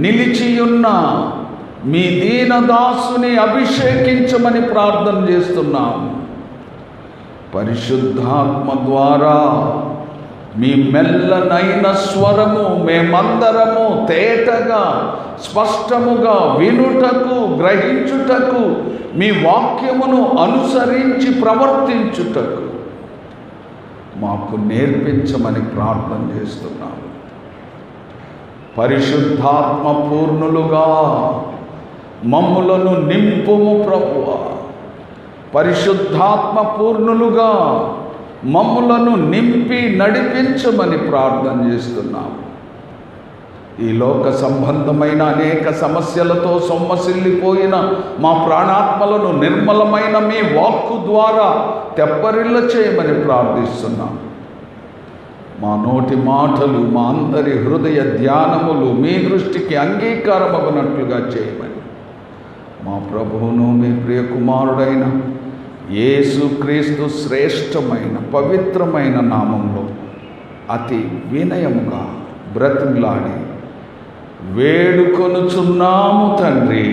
నిలిచియున్న మీ దీనదాసుని అభిషేకించమని ప్రార్థన చేస్తున్నాం. పరిశుద్ధాత్మ ద్వారా మీ మెల్లనైన స్వరము మేమందరము తేటగా స్పష్టముగా వినుటకు, గ్రహించుటకు, మీ వాక్యమును అనుసరించి ప్రవర్తించుటకు మాకు నేర్పించమని ప్రార్థన చేస్తున్నాము. పరిశుద్ధాత్మ పూర్ణులుగా మమ్ములను నింపుము ప్రభువా. పరిశుద్ధాత్మ పూర్ణులుగా మమ్ములను నింపి నడిపించమని ప్రార్థన చేస్తున్నాము. ఈ లోక సంబంధమైన అనేక సమస్యలతో సొమ్మసిల్లిపోయిన మా ప్రాణాత్మలను నిర్మలమైన మీ వాక్కు ద్వారా తెప్పరిల్ల చేయమని ప్రార్థిస్తున్నాం. మా నోటి మాటలు, మా అందరి హృదయ ధ్యానములు మీ దృష్టికి అంగీకారమగునట్లుగా చేయమని మా ప్రభువును మీ ప్రియ కుమారుడైన యేసుక్రీస్తు శ్రేష్టమైన పవిత్రమైన నామంలో అతి వినయముగా బ్రతిమలాడి వేడుకొనుచున్నాము తండ్రి.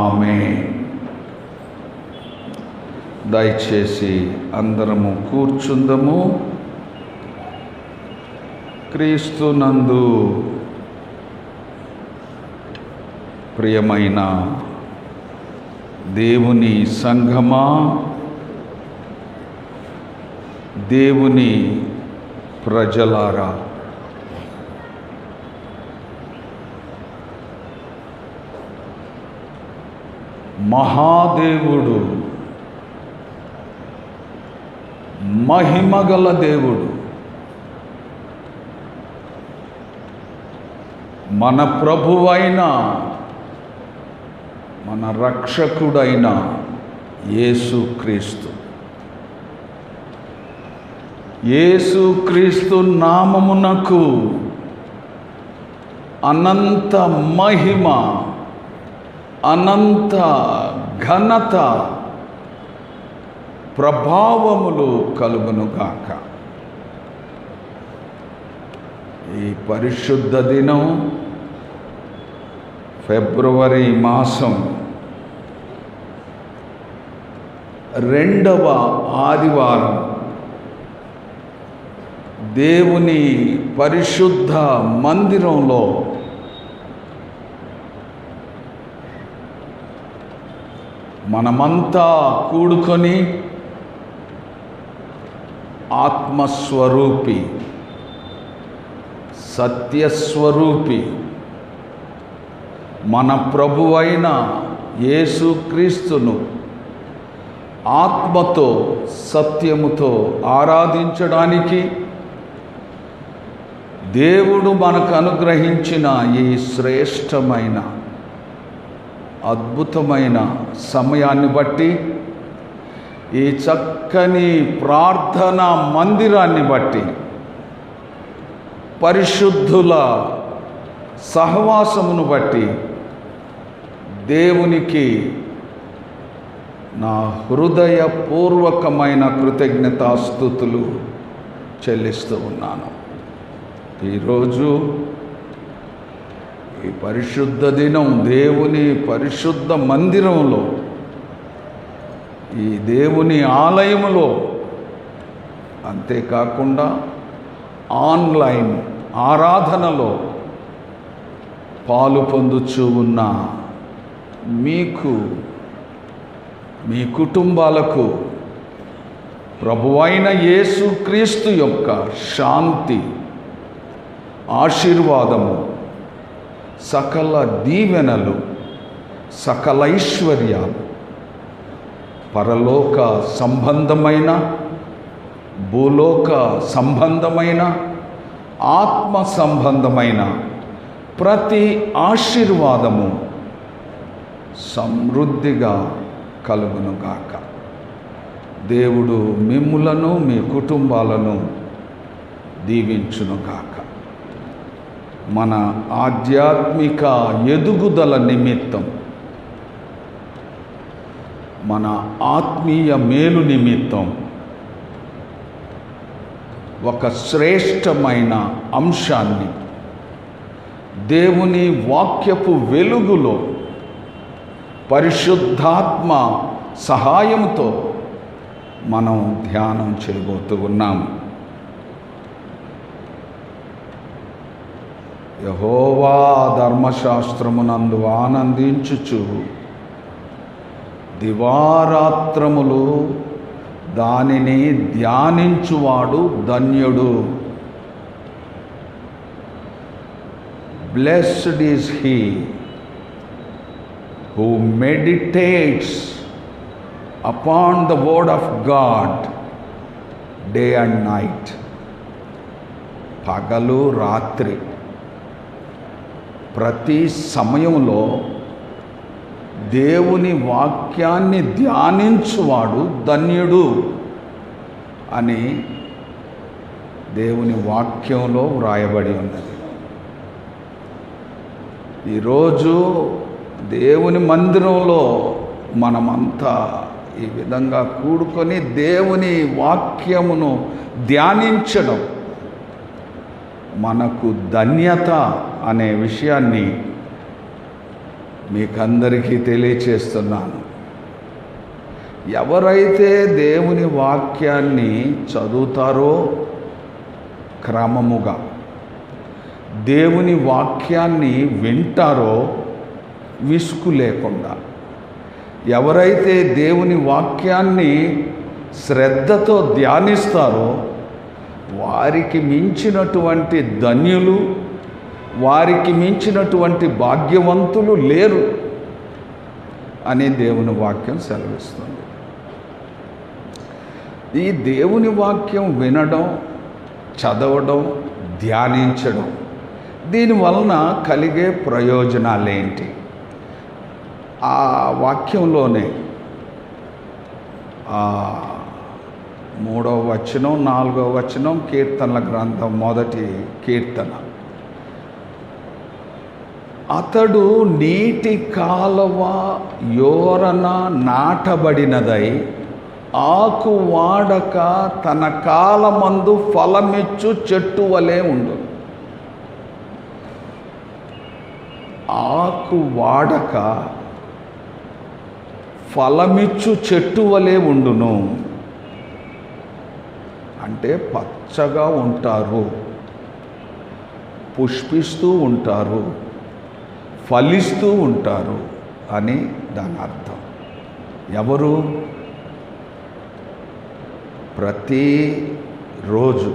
ఆమేన్. దయచేసి అందరము కూర్చుందము. క్రీస్తునందు ప్రియమైన దేవుని సంఘమా, దేవుని ప్రజలారా, మహాదేవుడు, మహిమగల దేవుడు, మన ప్రభువైన మన రక్షకుడైన యేసుక్రీస్తు, యేసుక్రీస్తు నామమునకు అనంత మహిమ, అనంత ఘనత, ప్రభావములు కలుగునుగాక. ఈ పరిశుద్ధ దినం ఫిబ్రవరి మాసం 2వ ఆదివారం దేవుని పరిశుద్ధ మందిరంలో మనమంతా కూడుకొని ఆత్మస్వరూపి, సత్యస్వరూపి మన ప్రభువైన యేసుక్రీస్తును ఆత్మతో సత్యముతో ఆరాధించడానికి దేవుడు మనకు అనుగ్రహించిన ఈ శ్రేష్టమైన అద్భుతమైన సమయాన్ని బట్టి, ఈ చక్కని ప్రార్థనా మందిరాన్ని బట్టి, పరిశుద్ధుల సహవాసమును బట్టి దేవునికి నా హృదయపూర్వకమైన కృతజ్ఞతాస్తుతులు చెల్లిస్తూ ఉన్నాను. ఈరోజు ఈ పరిశుద్ధ దినం దేవుని పరిశుద్ధ మందిరంలో, ఈ దేవుని ఆలయములో, అంతేకాకుండా ఆన్లైన్ ఆరాధనలో పాలు పొందుచూ ఉన్న మీకు, మీ కుటుంబాలకు ప్రభువైన యేసుక్రీస్తు యొక్క శాంతి, ఆశీర్వాదము, సకల దీవెనలు, సకల ఐశ్వర్యాలు, పరలోక సంబంధమైన, భూలోక సంబంధమైన, ఆత్మ సంబంధమైన ప్రతి ఆశీర్వాదము సమృద్ధిగా కలుగునుగాక. దేవుడు మిమ్ములను, మీ కుటుంబాలను దీవించునుగాక. మన ఆధ్యాత్మిక ఎదుగుదల నిమిత్తం, మన ఆత్మీయ మేలు నిమిత్తం ఒక శ్రేష్టమైన అంశాన్ని దేవుని వాక్యపు వెలుగులో పరిశుద్ధాత్మ సహాయంతో మనం ధ్యానం చేయబోతూ ఉన్నాం. యెహోవా ధర్మశాస్త్రమునందు ఆనందించుచు దివారాత్రములు దానిని ధ్యానించువాడు ధన్యుడు. Blessed is he who meditates upon the word of God day and night. పగలు రాత్రి ప్రతి సమయంలో దేవుని వాక్యాన్ని ధ్యానించువాడు ధన్యుడు అని దేవుని వాక్యంలో వ్రాయబడి ఉన్నది. ఈరోజు దేవుని మందిరంలో మనమంతా ఈ విధంగా కూడుకొని దేవుని వాక్యమును ధ్యానించడం మనకు ధన్యత అనే విషయాన్ని మీకందరికీ తెలియచేస్తున్నాను. ఎవరైతే దేవుని వాక్యాన్ని చదువుతారో క్రమముగా, దేవుని వాక్యాన్ని వింటారో విసుగు లేకుండా, ఎవరైతే దేవుని వాక్యాన్ని శ్రద్ధతో ధ్యానిస్తారో వారికి మించినటువంటి ధన్యులు, వారికి మించినటువంటి భాగ్యవంతులు లేరు అని దేవుని వాక్యం సెలవిస్తుంది. ఈ దేవుని వాక్యం వినడం, చదవడం, ధ్యానించడం, దీనివలన కలిగే ప్రయోజనాలేంటి? ఆ వాక్యంలోనే 3వ వచనం 4వ వచనం కీర్తనల గ్రంథం 1వ కీర్తన, అతడు నీటి కాలువ యోరన నాటబడినదై ఆకు వాడక తన కాలమందు ఫలమిచ్చు చెట్టు వలె ఉండు. ఆకు వాడక ఫలమిచ్చు చెట్టు వలె ఉండును అంటే పచ్చగా ఉంటారు, పుష్పిస్తూ ఉంటారు, ఫలిస్తూ ఉంటారు అని దాని అర్థం. ఎవరు? ప్రతిరోజు,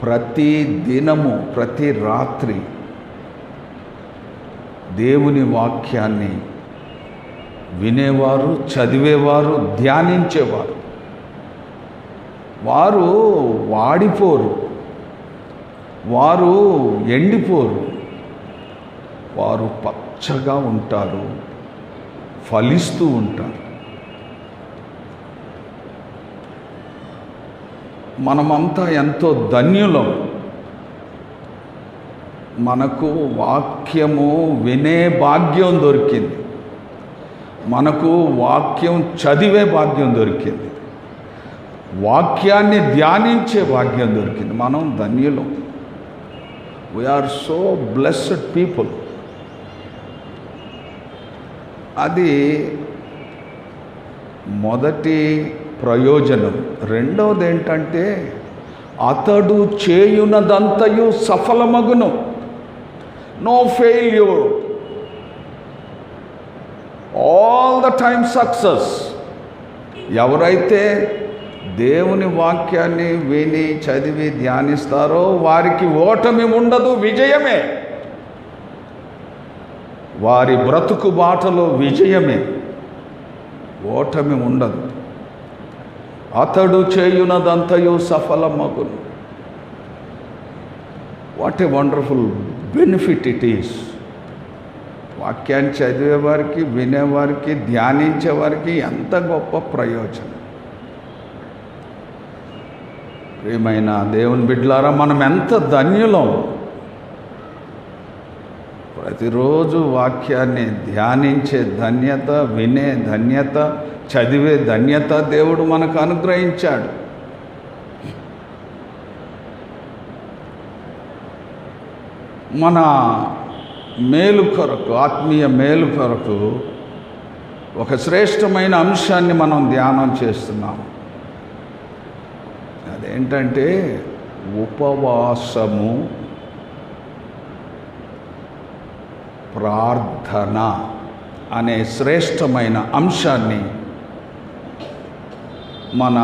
ప్రతి దినము, ప్రతి రాత్రి దేవుని వాక్యాన్ని వినేవారు, చదివేవారు, ధ్యానించేవారు, వారు వాడిపోరు, వారు ఎండిపోరు, వారు పచ్చగా ఉంటారు, ఫలిస్తూ ఉంటారు. మనమంతా ఎంతో ధన్యులం. మనకు వాక్యము వినే భాగ్యం దొరికింది, మనకు వాక్యం చదివే భాగ్యం దొరికింది, వాక్యాన్ని ధ్యానించే భాగ్యం దొరికింది. మనం ధన్యులం. We are so blessed people. అది మొదటి ప్రయోజనం. రెండవది ఏంటంటే అతడు చేయునదంతయు సఫలమగును. No failure, all the time success. ఎవరైతే దేవుని వాక్యాన్ని విని చదివి ధ్యానిస్తారో వారికి ఓటమి ఉండదు, విజయమే. వారి బ్రతుకు బాటలో విజయమే, ఓటమి ఉండదు. అతడు చేయునదంతయు సఫలమగును. What a wonderful benefit it is. వాక్యాన్ని చదివేవారికి, వినేవారికి, ధ్యానించేవారికి ఎంత గొప్ప ప్రయోజనం. ప్రియమైన దేవుని బిడ్డలారా, మనం ఎంత ధన్యులం. ప్రతిరోజు వాక్యాన్ని ధ్యానించే ధన్యత, వినే ధన్యత, చదివే ధన్యత దేవుడు మనకు అనుగ్రహించాడు. మన మేలు కొరకు, ఆత్మీయ మేలు కొరకు ఒక శ్రేష్టమైన అంశాన్ని మనం ధ్యానం చేస్తున్నాం. అదేంటంటే ఉపవాసము, ప్రార్థన అనే శ్రేష్టమైన అంశాన్ని మన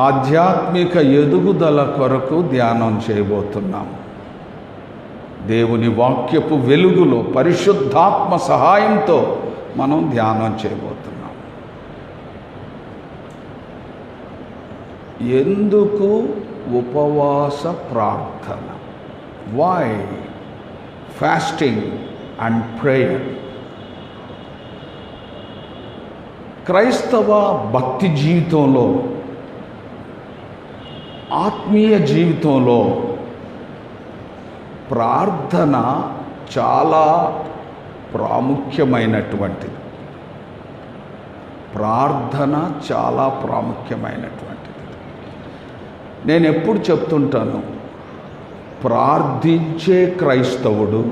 ఆధ్యాత్మిక ఎదుగుదల కొరకు ధ్యానం చేయబోతున్నాం. దేవుని వాక్యపు వెలుగులో పరిశుద్ధాత్మ సహాయంతో మనం ధ్యానం చేయబోతున్నాం. ఎందుకు ఉపవాస ప్రార్థన? Why fasting and prayer? క్రైస్తవ భక్తి జీవితంలో, ఆత్మీయ జీవితంలో ప్రార్థన చాలా ప్రాముఖ్యమైనటువంటిది. ప్రార్థన చాలా ప్రాముఖ్యమైనటువంటిది. నేను ఎప్పుడు చెప్తుంటాను, ప్రార్థించే క్రైస్తవుడు,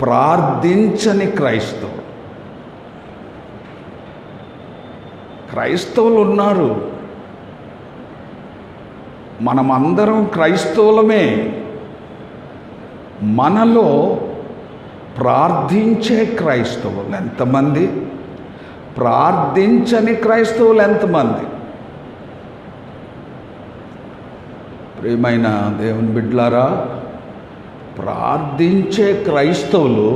ప్రార్థించని క్రైస్తవుడు. క్రైస్తవులు ఉన్నారు, మనమందరం క్రైస్తవులమే. మనలో ప్రార్థించే క్రైస్తవులు ఎంతమంది? ప్రార్థించని క్రైస్తవులు ఎంతమంది? ప్రియమైన దేవుని బిడ్డలారా, ప్రార్థించే క్రైస్తవులు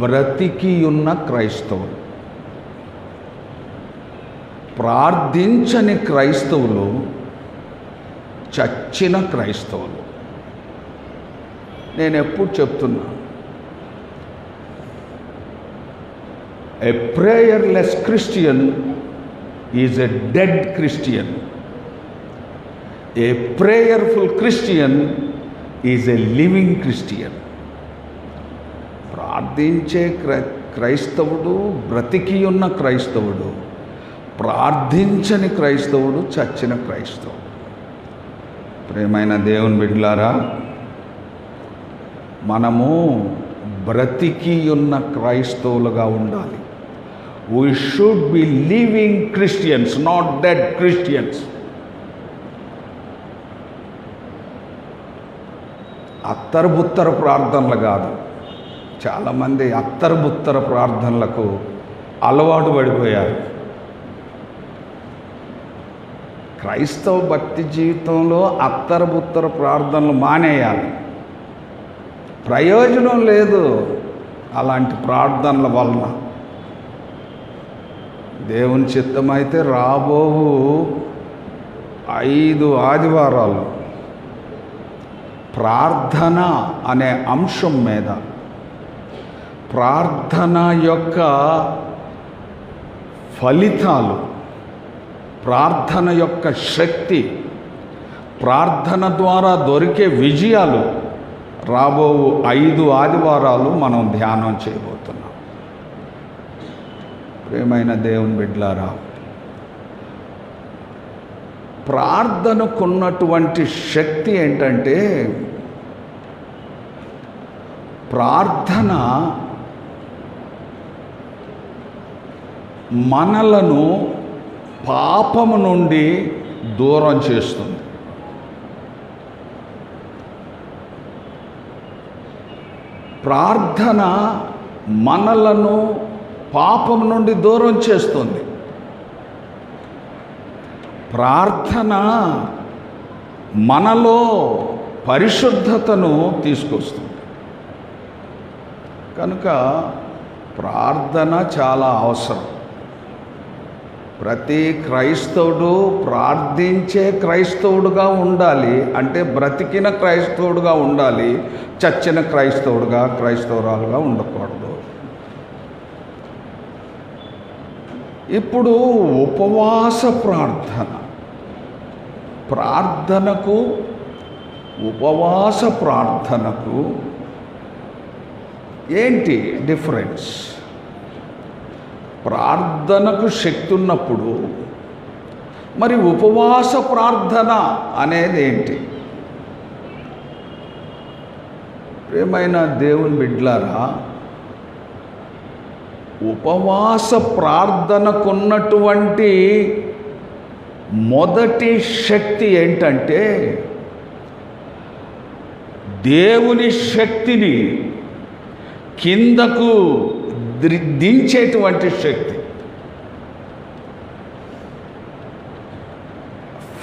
బ్రతికి ఉన్న క్రైస్తవులు. ప్రార్థించని క్రైస్తవులు చచ్చిన క్రైస్తవులు. నేను ఎప్పుడు చెప్తున్నా, a prayerless Christian is a dead Christian. A prayerful Christian is a living Christian. ప్రార్థించే క్రైస్తవుడు బ్రతికి ఉన్న క్రైస్తవుడు, ప్రార్థించని క్రైస్తవుడు చచ్చిన క్రైస్తవుడు. ప్రియమైన దేవుని బిడ్డలారా, మనము బ్రతికి ఉన్న క్రైస్తవులుగా ఉండాలి. We should be living Christians, not dead Christians. అత్తరబుత్తర ప్రార్థనలు కాదు. చాలామంది అత్తరబుత్తర ప్రార్థనలకు అలవాటు పడిపోయారు. క్రైస్తవ భక్తి జీవితంలో అత్తరబుత్తర ప్రార్థనలు మానేయాలి. ప్రయోజనం లేదు అలాంటి ప్రార్థనల వలన. దేవుని చిత్తమైతే రాబో 5 ఆదివారాలు ప్రార్థన అనే అంశం మీద, ప్రార్థన యొక్క ఫలితాలు, ప్రార్థన యొక్క శక్తి, ప్రార్థన ద్వారా దొరికే విజయాలు రాబో 5 ఆదివారాలు మనం ధ్యానం చేయబోతున్నాం. ప్రియమైన దేవుని బిడ్డలారా, ప్రార్థనకున్నటువంటి శక్తి ఏంటంటే, ప్రార్థన మనలను పాపము నుండి దూరం చేస్తుంది. ప్రార్థన మనలను పాపం నుండి దూరం చేస్తుంది. ప్రార్థన మనలో పరిశుద్ధతను తీసుకొస్తుంది. కనుక ప్రార్థన చాలా అవసరం. ప్రతి క్రైస్తవుడు ప్రార్థించే క్రైస్తవుడుగా ఉండాలి. అంటే బ్రతికిన క్రైస్తవుడుగా ఉండాలి, చచ్చిన క్రైస్తవుడుగా, క్రైస్తవురాలుగా ఉండకూడదు. ఇప్పుడు ఉపవాస ప్రార్థన, ప్రార్థనకు, ఉపవాస ప్రార్థనకు ఏంటి డిఫరెన్స్? ప్రార్థనకు శక్తి ఉన్నప్పుడు మరి ఉపవాస ప్రార్థన అనేది ఏంటి? ప్రియమైన దేవుని బిడ్డలారా, ఉపవాస ప్రార్థనకున్నటువంటి మొదటి శక్తి ఏంటంటే దేవుని శక్తిని కిందకు దించేటువంటి శక్తి.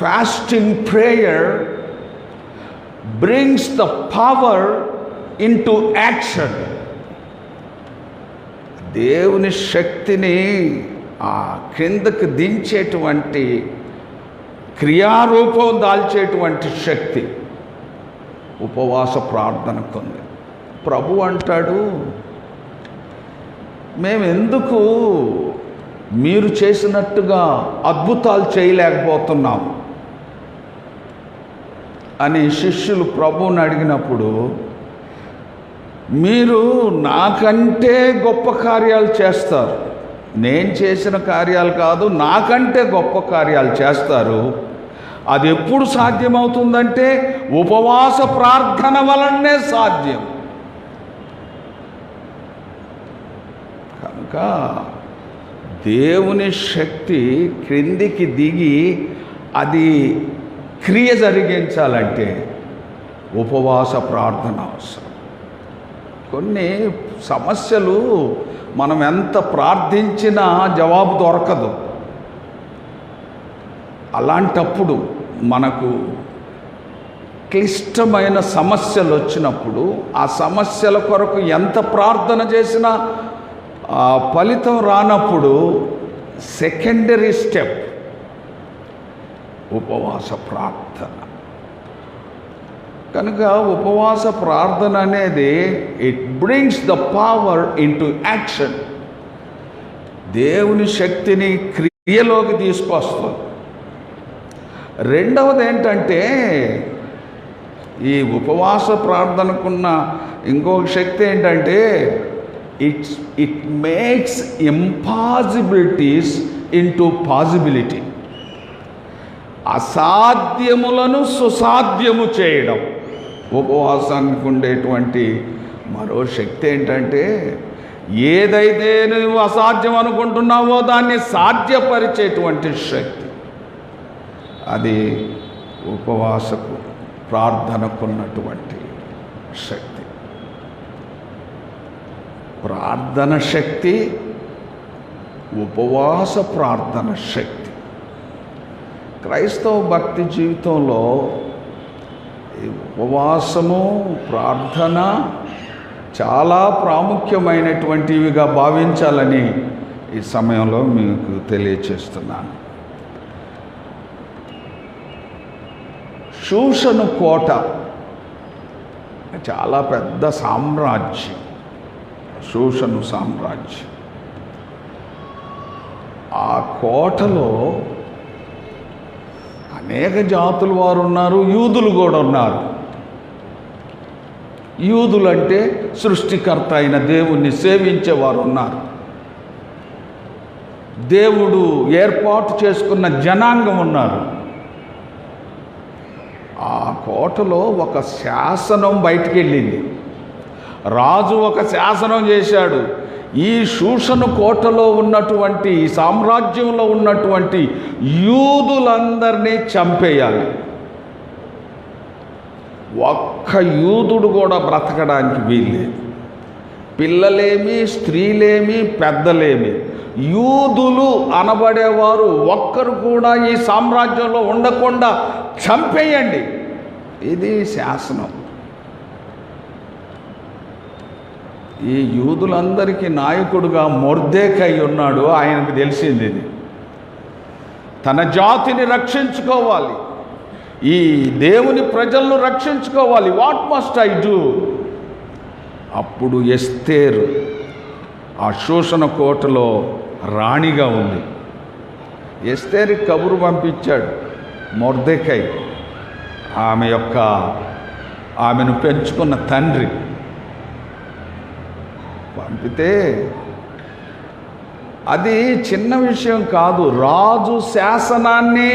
Fasting prayer brings the power into action. దేవుని శక్తిని ఆ క్రిందకు దించేటువంటి క్రియారూపం దాల్చేటువంటి శక్తి ఉపవాస ప్రార్థనకు ఉంది. ప్రభు అంటాడు, మేమెందుకు మీరు చేసినట్టుగా అద్భుతాలు చేయలేకపోతున్నాం అని శిష్యులు ప్రభువుని అడిగినప్పుడు, మీరు నాకంటే గొప్ప కార్యాలు చేస్తారు, నేను చేసిన కార్యాలు కాదు, నాకంటే గొప్ప కార్యాలు చేస్తారు. అది ఎప్పుడు సాధ్యమవుతుందంటే ఉపవాస ప్రార్థన వలనే సాధ్యం. కనుక దేవుని శక్తి క్రిందికి దిగి అది క్రియ జరిగించాలంటే ఉపవాస ప్రార్థన అవసరం. కొన్ని సమస్యలు మనం ఎంత ప్రార్థించినా జవాబు దొరకదు. అలాంటప్పుడు మనకు క్లిష్టమైన సమస్యలు వచ్చినప్పుడు ఆ సమస్యల కొరకు ఎంత ప్రార్థన చేసినా ఫలితం రానప్పుడు సెకండరీ స్టెప్ ఉపవాస ప్రార్థన. కనుక ఉపవాస ప్రార్థన అనేది it brings the power into action. దేవుని శక్తిని క్రియలోకి తీసుకొస్తుంది. రెండవది ఏంటంటే, ఈ ఉపవాస ప్రార్థనకున్న ఇంకొక శక్తి ఏంటంటే it makes impossibilities into possibility. అసాధ్యములను సుసాధ్యము చేయడం ఉపవాసానికి ఉండేటువంటి మరో శక్తి. ఏంటంటే ఏదైతే నువ్వు అసాధ్యం అనుకుంటున్నావో దాన్ని సాధ్యపరిచేటువంటి శక్తి. అది ఉపవాసకు ప్రార్థనకున్నటువంటి శక్తి. ప్రార్థన శక్తి, ఉపవాస ప్రార్థన శక్తి. క్రైస్తవ భక్తి జీవితంలో ఈ ఉపవాసము ప్రార్థన చాలా ప్రాముఖ్యమైనటువంటివిగా భావించాలని ఈ సమయంలో మీకు తెలియచేస్తున్నాను. షూషను కోట చాలా పెద్ద సామ్రాజ్యం. షూషను సామ్రాజ్యం. ఆ కోటలో అనేక జాతుల వారు ఉన్నారు, యూదులు కూడా ఉన్నారు. యూదులంటే సృష్టికర్త అయిన దేవుణ్ణి సేవించేవారు ఉన్నారు. దేవుడు ఏర్పాటు చేసుకున్న జనాంగం ఉన్నారు. ఆ కోటలో ఒక శాసనం బయటికి వెళ్ళింది. రాజు ఒక శాసనం చేశాడు, ఈ షూషను కోటలో ఉన్నటువంటి ఈ సామ్రాజ్యంలో ఉన్నటువంటి యూదులందరినీ చంపేయాలి. ఒక్క యూదుడు కూడా బ్రతకడానికి వీల్లేదు. పిల్లలేమి, స్త్రీలేమి, పెద్దలేమి, యూదులు అనబడేవారు ఒక్కరు కూడా ఈ సామ్రాజ్యంలో ఉండకుండా చంపేయండి. ఇది శాసనం. ఈ యూదులందరికీ నాయకుడుగా మొర్దెకై ఉన్నాడు. ఆయనకు తెలిసింది ఇది. తన జాతిని రక్షించుకోవాలి, ఈ దేవుని ప్రజలను రక్షించుకోవాలి. What must I do? అప్పుడు ఎస్తేరు ఆ షూషణ కోటలో రాణిగా ఉంది. ఎస్తేరుకి కబురు పంపించాడు మొర్దెకై, ఆమెను పెంచుకున్న తండ్రి పంపితే, అది చిన్న విషయం కాదు. రాజు శాసనాన్ని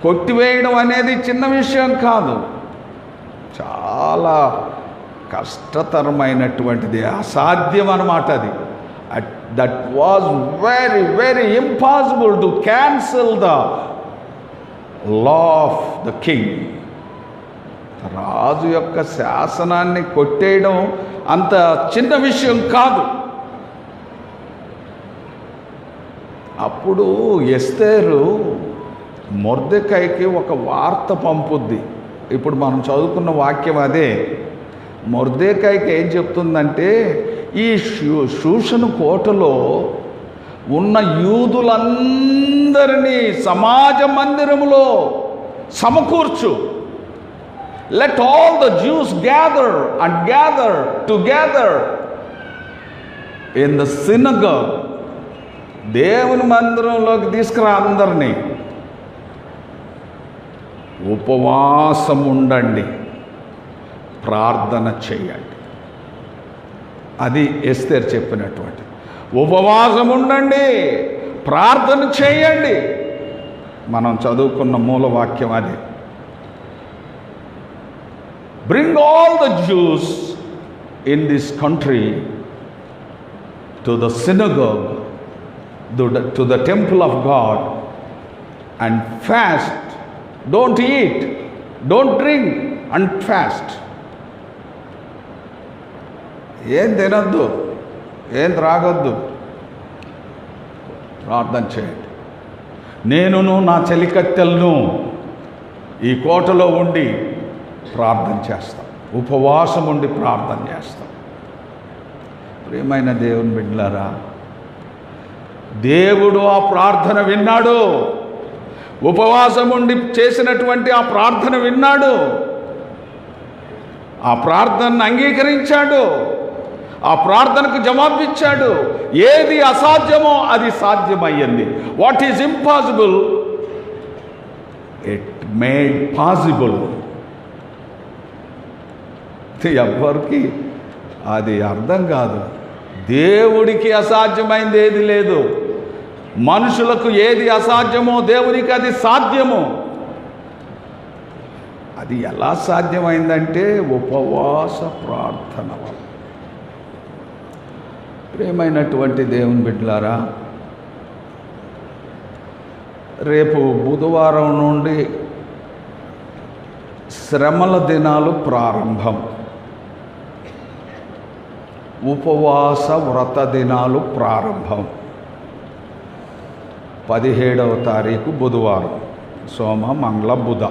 కొట్టివేయడం అనేది చిన్న విషయం కాదు. చాలా కష్టతరమైనటువంటిది, అసాధ్యం అన్నమాట. అది that was very very impossible to cancel the law of the king. రాజు యొక్క శాసనాన్ని కొట్టేయడం అంత చిన్న విషయం కాదు. అప్పుడు ఎస్తేరు మొర్దెకైకి ఒక వార్త పంపుద్ది. ఇప్పుడు మనం చదువుకున్న వాక్యం అదే. మొర్దెకైకి ఏం చెప్తుందంటే, ఈ షూషను కోటలో ఉన్న యూదులందరినీ సమాజ మందిరములో సమకూర్చు. Let all the Jews gather together in the synagogue. దేవుని మందిరంలోకి తీసుకురా అందరినీ. ఉపవాసం ఉండండి, ప్రార్థన చేయండి. అది ఎస్తేరు చెప్పినటువంటి. ఉపవాసం ఉండండి, ప్రార్థన చేయండి. మనం చదువుకున్న మూలవాక్యం అది. Bring all the juice in this country to the synagogue, to the temple of God, and fast. Don't eat, don't drink, and fast. ఏం తినద్దు, ఏం త్రాగొద్దు, ప్రార్థన చేయండి. నేనును నా చెలికత్తెలను ఈ కోటలో ఉండి ప్రార్థన చేస్తాం, ఉపవాసం ఉండి ప్రార్థన చేస్తాం. ప్రియమైన దేవుని బిడ్డలారా, దేవుడు ఆ ప్రార్థన విన్నాడు. ఉపవాసం ఉండి చేసినటువంటి ఆ ప్రార్థన విన్నాడు. ఆ ప్రార్థనను అంగీకరించాడు. ఆ ప్రార్థనకు జవాబిచ్చాడు. ఏది అసాధ్యమో అది సాధ్యమయ్యింది. What is impossible, it made possible. ఎవ్వరికి అది అర్థం కాదు. దేవుడికి అసాధ్యమైంది ఏది లేదు. మనుషులకు ఏది అసాధ్యమో దేవునికి అది సాధ్యము. అది ఎలా సాధ్యమైందంటే ఉపవాస ప్రార్థన వల్ల. ప్రియమైనటువంటి దేవుని బిడ్డలారా, రేపు బుధవారం నుండి శ్రమల దినాలు ప్రారంభం. ఉపవాస వ్రత దినాలు ప్రారంభం. 17వ తారీఖు బుధవారం, సోమ మంగళ బుధ.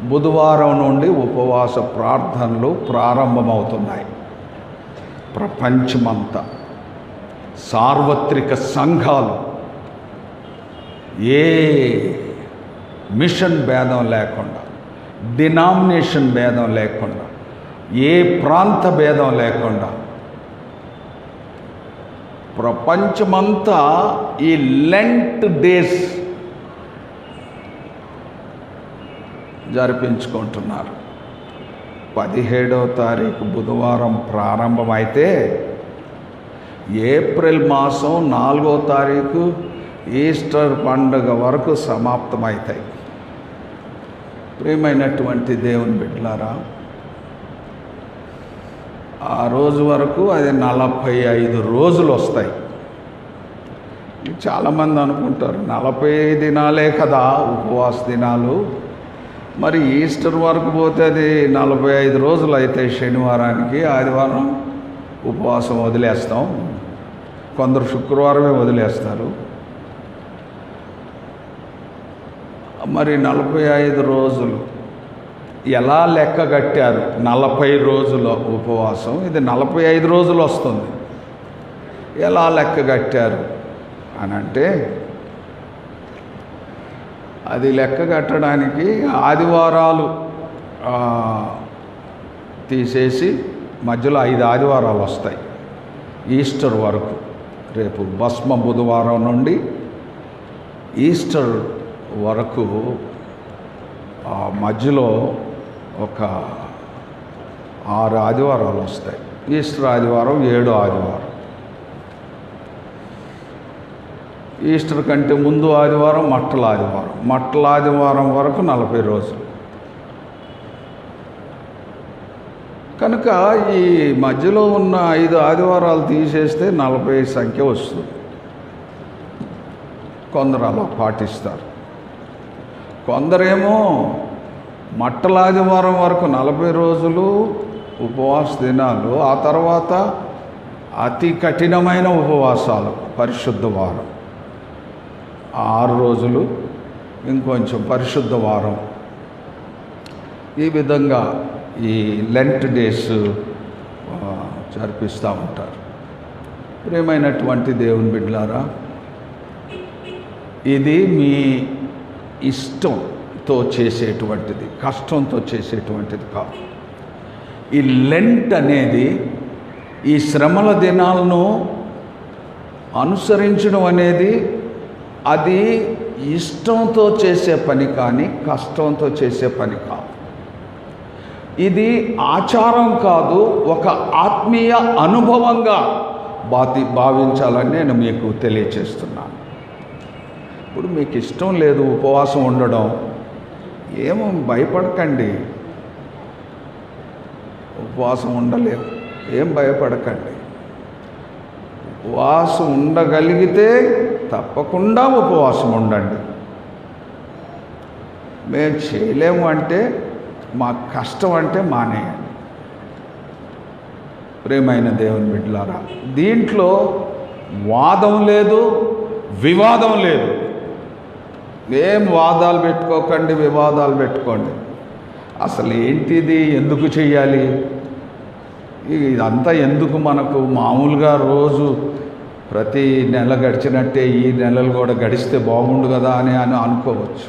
బుధవారం నుండి ఉపవాస ప్రార్థనలు ప్రారంభమవుతున్నాయి. ప్రపంచమంతా సార్వత్రిక సంఘాలు ఏ మిషన్ భేదం లేకుండా, డినామినేషన్ భేదం లేకుండా, ఏ ప్రాంత భేదం లేకుండా ప్రపంచమంతా ఈ లెంట్ డేస్ జరిపించుకుంటున్నారు. 17వ తారీఖు బుధవారం ప్రారంభమైతే ఏప్రిల్ మాసం 4వ తారీఖు ఈస్టర్ పండుగ వరకు సమాప్తమవుతాయి. ప్రియమైనటువంటి దేవుని బిడ్డలారా, ఆ రోజు వరకు అది 45 రోజులు వస్తాయి. చాలామంది అనుకుంటారు 40 దినాలే కదా ఉపవాస దినాలు, మరి ఈస్టర్ వరకు పోతే అది 45 రోజులు అయితే శనివారానికి ఆదివారం ఉపవాసం వదిలేస్తాం. కొందరు శుక్రవారమే వదిలేస్తారు. మరి 45 రోజులు ఎలా లెక్క కట్టారు? 40 రోజుల ఉపవాసం, ఇది 45 రోజులు వస్తుంది. ఎలా లెక్క కట్టారు అని అంటే, అది లెక్క కట్టడానికి ఆదివారాలు తీసేసి మధ్యలో 5 ఆదివారాలు వస్తాయి ఈస్టర్ వరకు. రేపు భస్మ బుధవారం నుండి ఈస్టర్ వరకు మధ్యలో ఒక 6 ఆదివారాలు వస్తాయి. ఈస్టర్ ఆదివారం 7వ ఆదివారం. ఈస్టర్ కంటే ముందు ఆదివారం మట్టల ఆదివారం. మట్టల ఆదివారం వరకు 40 రోజులు. కనుక ఈ మధ్యలో ఉన్న 5 ఆదివారాలు తీసేస్తే 40 సంఖ్య వస్తుంది. కొందరు అలా పాటిస్తారు. కొందరేమో మట్టలాదివారం వరకు 40 రోజులు ఉపవాస దినాలు, ఆ తర్వాత అతి కఠినమైన ఉపవాసాలు, పరిశుద్ధ వారం 6 రోజులు, ఇంకొంచెం పరిశుద్ధ వారం. ఈ విధంగా ఈ లెంట్ డేస్ జరిపిస్తూ ఉంటారు. ప్రియమైనటువంటి దేవుని బిడ్డలారా, ఇది మీ ఇష్టంతో చేసేటువంటిది, కష్టంతో చేసేటువంటిది కాదు. ఈ లెంట్ అనేది, ఈ శ్రమల దినాలను అనుసరించడం అనేది అది ఇష్టంతో చేసే పని కానీ కష్టంతో చేసే పని కాదు. ఇది ఆచారం కాదు, ఒక ఆత్మీయ అనుభవంగా భావించాలని నేను మీకు తెలియచేస్తున్నాను. ఇప్పుడు మీకు ఇష్టం లేదు ఉపవాసం ఉండడం, ఏమో భయపడకండి. ఉపవాసం ఉండలేము, ఏం భయపడకండి. ఉపవాసం ఉండగలిగితే తప్పకుండా ఉపవాసం ఉండండి. మేము చేయలేము అంటే, మాకు కష్టం అంటే మానేయండి. ప్రియమైన దేవుని బిడ్డలారా, దీంట్లో వాదం లేదు, వివాదం లేదు. ఏం వాదాలు పెట్టుకోకండి, వివాదాలు పెట్టుకోండి. అసలు ఏంటిది, ఎందుకు చెయ్యాలి, ఇదంతా ఎందుకు మనకు? మామూలుగా రోజు ప్రతి నెల గడిచినట్టే ఈ నెలలు కూడా గడిస్తే బాగుండు కదా అని అనుకోవచ్చు.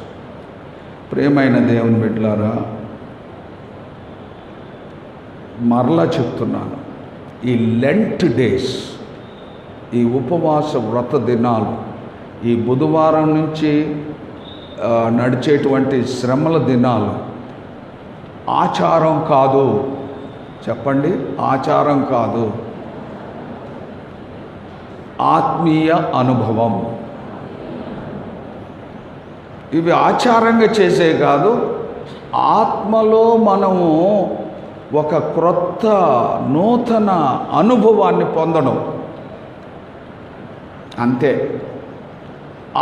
ప్రియమైన దేవుని బిడ్డలారా, మరలా చెప్తున్నాను, ఈ లెంట్ డేస్, ఈ ఉపవాస వ్రత దినాలు, ఈ బుధవారం నుంచి నడిచేటువంటి శ్రమల దినాలు ఆచారం కాదు. చెప్పండి, ఆచారం కాదు, ఆత్మీయ అనుభవం. ఇవి ఆచారంగా చేసే కాదు, ఆత్మలో మనము ఒక క్రొత్త నూతన అనుభవాన్ని పొందడం అంతే.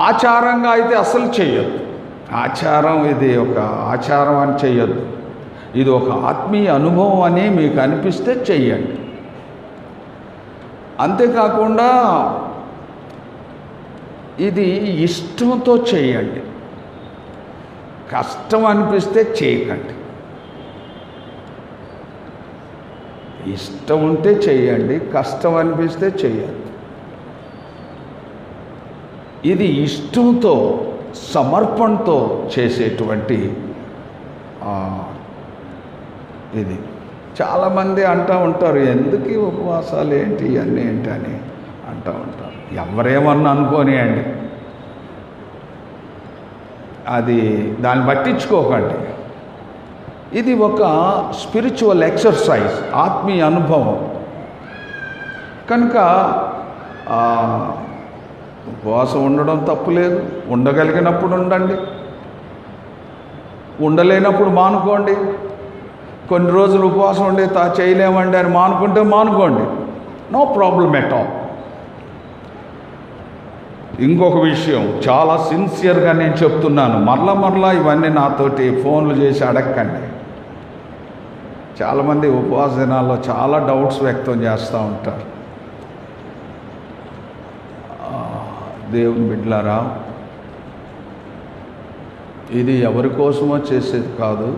ఆచారంగా అయితే అసలు చెయ్యొద్దు. ఆచారం, ఇది ఒక ఆచారం అని చెయ్యొద్దు. ఇది ఒక ఆత్మీయ అనుభవం అని మీకు అనిపిస్తే చెయ్యండి. అంతేకాకుండా ఇది ఇష్టంతో చేయండి. కష్టం అనిపిస్తే చేయకండి. ఇష్టం ఉంటే చేయండి, కష్టం అనిపిస్తే చెయ్యద్దు. ఇది ఇష్టంతో, సమర్పణతో చేసేటువంటి ఇది. చాలామంది అంటూ ఉంటారు, ఎందుకు ఈ ఉపవాసాలు ఏంటి, ఇవన్నీ ఏంటి అని అంటూ ఉంటారు. ఎవరేమన్నా అనుకోనియండి, అది దాన్ని పట్టించుకోకండి. ఇది ఒక స్పిరిచువల్ ఎక్సర్సైజ్, ఆత్మీయ అనుభవం. కనుక ఉపవాసం ఉండడం తప్పులేదు. ఉండగలిగినప్పుడు ఉండండి, ఉండలేనప్పుడు మానుకోండి. కొన్ని రోజులు ఉపవాసం ఉండి చేయలేమండి అని మానుకుంటే మానుకోండి, నో ప్రాబ్లం ఎట్ ఆల్. ఇంకొక విషయం, చాలా సిన్సియర్గా నేను చెప్తున్నాను, మరలా ఇవన్నీ నాతోటి ఫోన్లు చేసి అడగకండి. చాలామంది ఉపవాస దినాల్లో చాలా డౌట్స్ వ్యక్తం చేస్తూ ఉంటారు. దేవుని బిడ్డలారా, ఇది ఎవరి కోసమో చేసేది కాదు,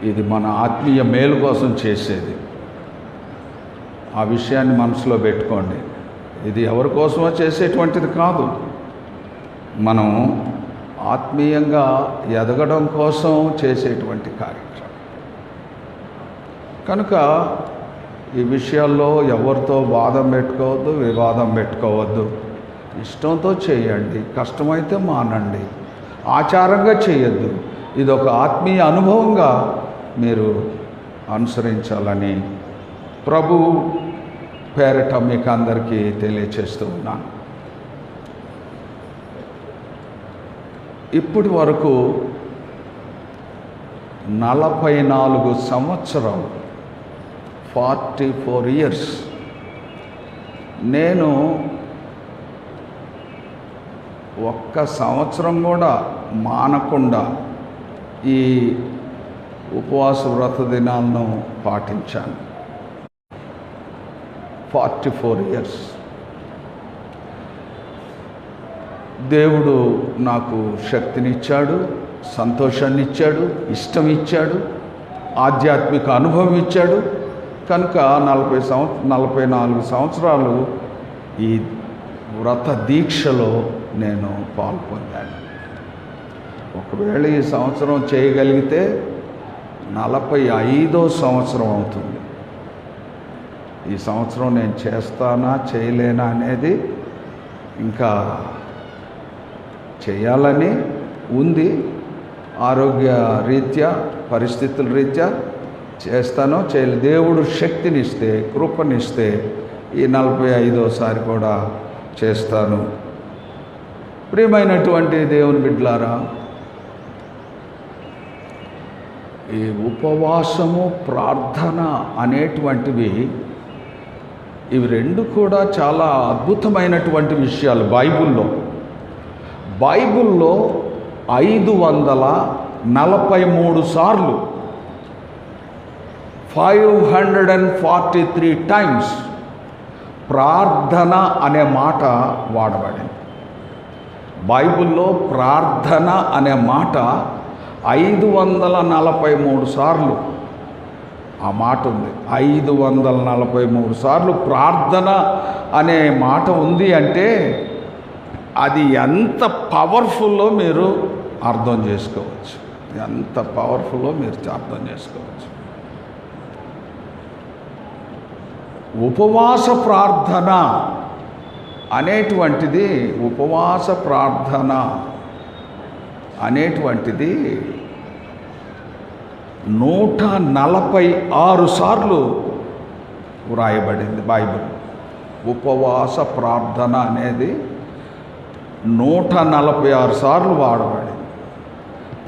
ఇది మన ఆత్మీయ మేలు కోసం చేసేది. ఆ విషయాన్ని మనసులో పెట్టుకోండి. ఇది ఎవరి కోసమో చేసేటువంటిది కాదు, మనం ఆత్మీయంగా ఎదగడం కోసం చేసేటువంటి కార్యక్రమం. కనుక ఈ విషయాల్లో ఎవరితో వాదం పెట్టుకోవద్దు, వివాదం పెట్టుకోవద్దు. ఇష్టంతో చేయండి, కష్టమైతే మానండి. ఆచారంగా చేయొద్దు. ఇది ఒక ఆత్మీయ అనుభవంగా మీరు అనుసరించాలని ప్రభు పేరట మీకు అందరికీ తెలియచేస్తూ ఉన్నాను. ఇప్పటి వరకు 44 సంవత్సరాలు 44 years నేను ఒక్క సంవత్సరం కూడా మానకుండా ఈ ఉపవాస వ్రత దినాలను పాటించాను. 44 years. దేవుడు నాకు శక్తినిచ్చాడు, సంతోషాన్ని ఇచ్చాడు, ఇష్టం ఇచ్చాడు, ఆధ్యాత్మిక అనుభవం ఇచ్చాడు. కనుక 44 సంవత్సరాలు ఈ వ్రత దీక్షలో నేను పాల్పొందాను. ఒకవేళ ఈ సంవత్సరం చేయగలిగితే 45వ సంవత్సరం అవుతుంది. ఈ సంవత్సరం నేను చేస్తానా చేయలేనా అనేది ఇంకా చేయాలని ఉంది. ఆరోగ్య రీత్యా, పరిస్థితుల రీత్యా చేస్తానో చేయలేదు. దేవుడు శక్తినిస్తే, కృపనిస్తే ఈ 45వసారి కూడా చేస్తాను. ప్రియమైనటువంటి దేవుని బిడ్డలారా, ఈ ఉపవాసము, ప్రార్థన అనేటువంటివి, ఇవి రెండు కూడా చాలా అద్భుతమైనటువంటి విషయాలు. బైబిల్లో 543 సార్లు 543 టైమ్స్ ప్రార్థన అనే మాట వాడబడింది. బైబిల్లో ప్రార్థన అనే మాట 543 సార్లు ఆ మాట ఉంది. 543 సార్లు ప్రార్థన అనే మాట ఉంది అంటే అది ఎంత పవర్ఫుల్లో మీరు అర్థం చేసుకోవచ్చు. ఎంత పవర్ఫుల్లో మీరు అర్థం చేసుకోవచ్చు. ఉపవాస ప్రార్థన అనేటువంటిది 146 సార్లు వ్రాయబడింది బైబిల్. ఉపవాస ప్రార్థన అనేది 146 సార్లు వాడబడింది.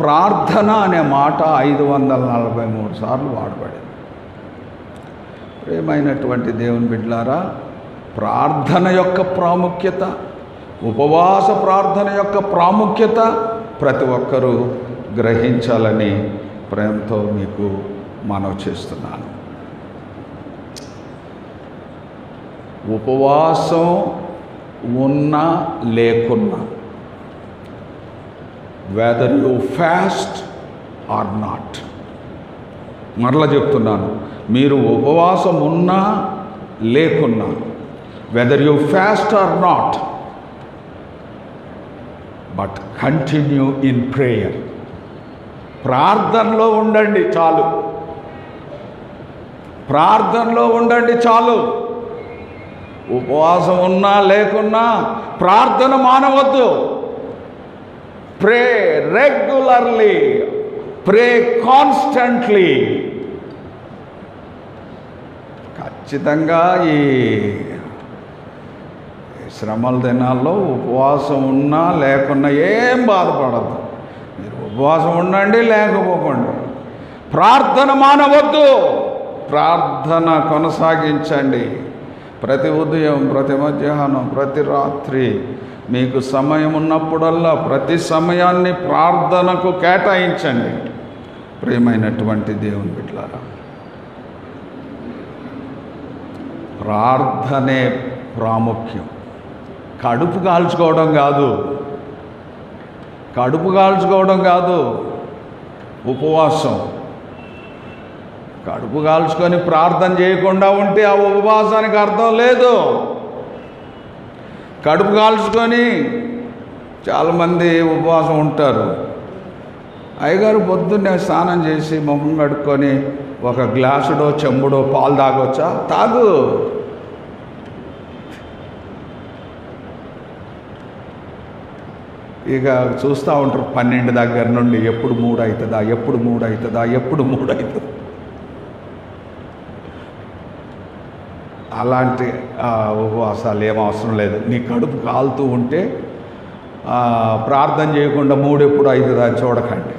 ప్రార్థన అనే మాట 543 సార్లు వాడబడింది. ప్రియమైనటువంటి దేవుని బిడ్డలారా, ప్రార్థన యొక్క ప్రాముఖ్యత, ఉపవాస ప్రార్థన యొక్క ప్రాముఖ్యత ప్రతి ఒక్కరూ గ్రహించాలని ప్రేమతో మీకు మనవి చేస్తున్నాను. ఉపవాసం ఉన్నా లేకున్నా, whether you fast are not, మరలా చెప్తున్నాను, మీరు ఉపవాసం ఉన్నా లేకున్నా, whether you fast are not, but continue in prayer. ప్రార్థనలో ఉండండి చాలు. ప్రార్థనలో ఉండండి చాలు. ఉపవాసం ఉన్నా లేకున్నా ప్రార్థన మానవద్దు. ప్రే రెగ్యులర్లీ, ప్రే కాన్స్టెంట్లీ. ఖచ్చితంగా ఈ శ్రమల దినాల్లో ఉపవాసం ఉన్నా లేకున్నా ఏం బాధపడద్దు. మీరు ఉపవాసం ఉండండి, లేకపోకండి. ప్రార్థన మానవద్దు. ప్రార్థన కొనసాగించండి. ప్రతి ఉదయం, ప్రతి మధ్యాహ్నం, ప్రతి రాత్రి మీకు సమయం ఉన్నప్పుడల్లా ప్రతి సమయాన్ని ప్రార్థనకు కేటాయించండి. ప్రియమైనటువంటి దేవుని బిడ్డలారా, ప్రార్థనే ప్రాముఖ్యం. కడుపు కాల్చుకోవడం కాదు ఉపవాసం. కడుపు కాల్చుకొని ప్రార్థన చేయకుండా ఉంటే ఆ ఉపవాసానికి అర్థం లేదు. కడుపు కాల్చుకొని చాలామంది ఉపవాసం ఉంటారు. అయ్యగారు పొద్దున్నే స్నానం చేసి ముఖం కడుక్కొని ఒక గ్లాసుడో చెంబుడో పాలు తాగొచ్చా? తాగు. ఇక చూస్తూ ఉంటారు 12 దగ్గర నుండి ఎప్పుడు 3 అవుతుందా. అలాంటి ఉపవాసాలు ఏం అవసరం లేదు. నీ కడుపు కాలుతూ ఉంటే ప్రార్థన చేయకుండా 3 ఎప్పుడు అవుతుందా అని చూడకండి.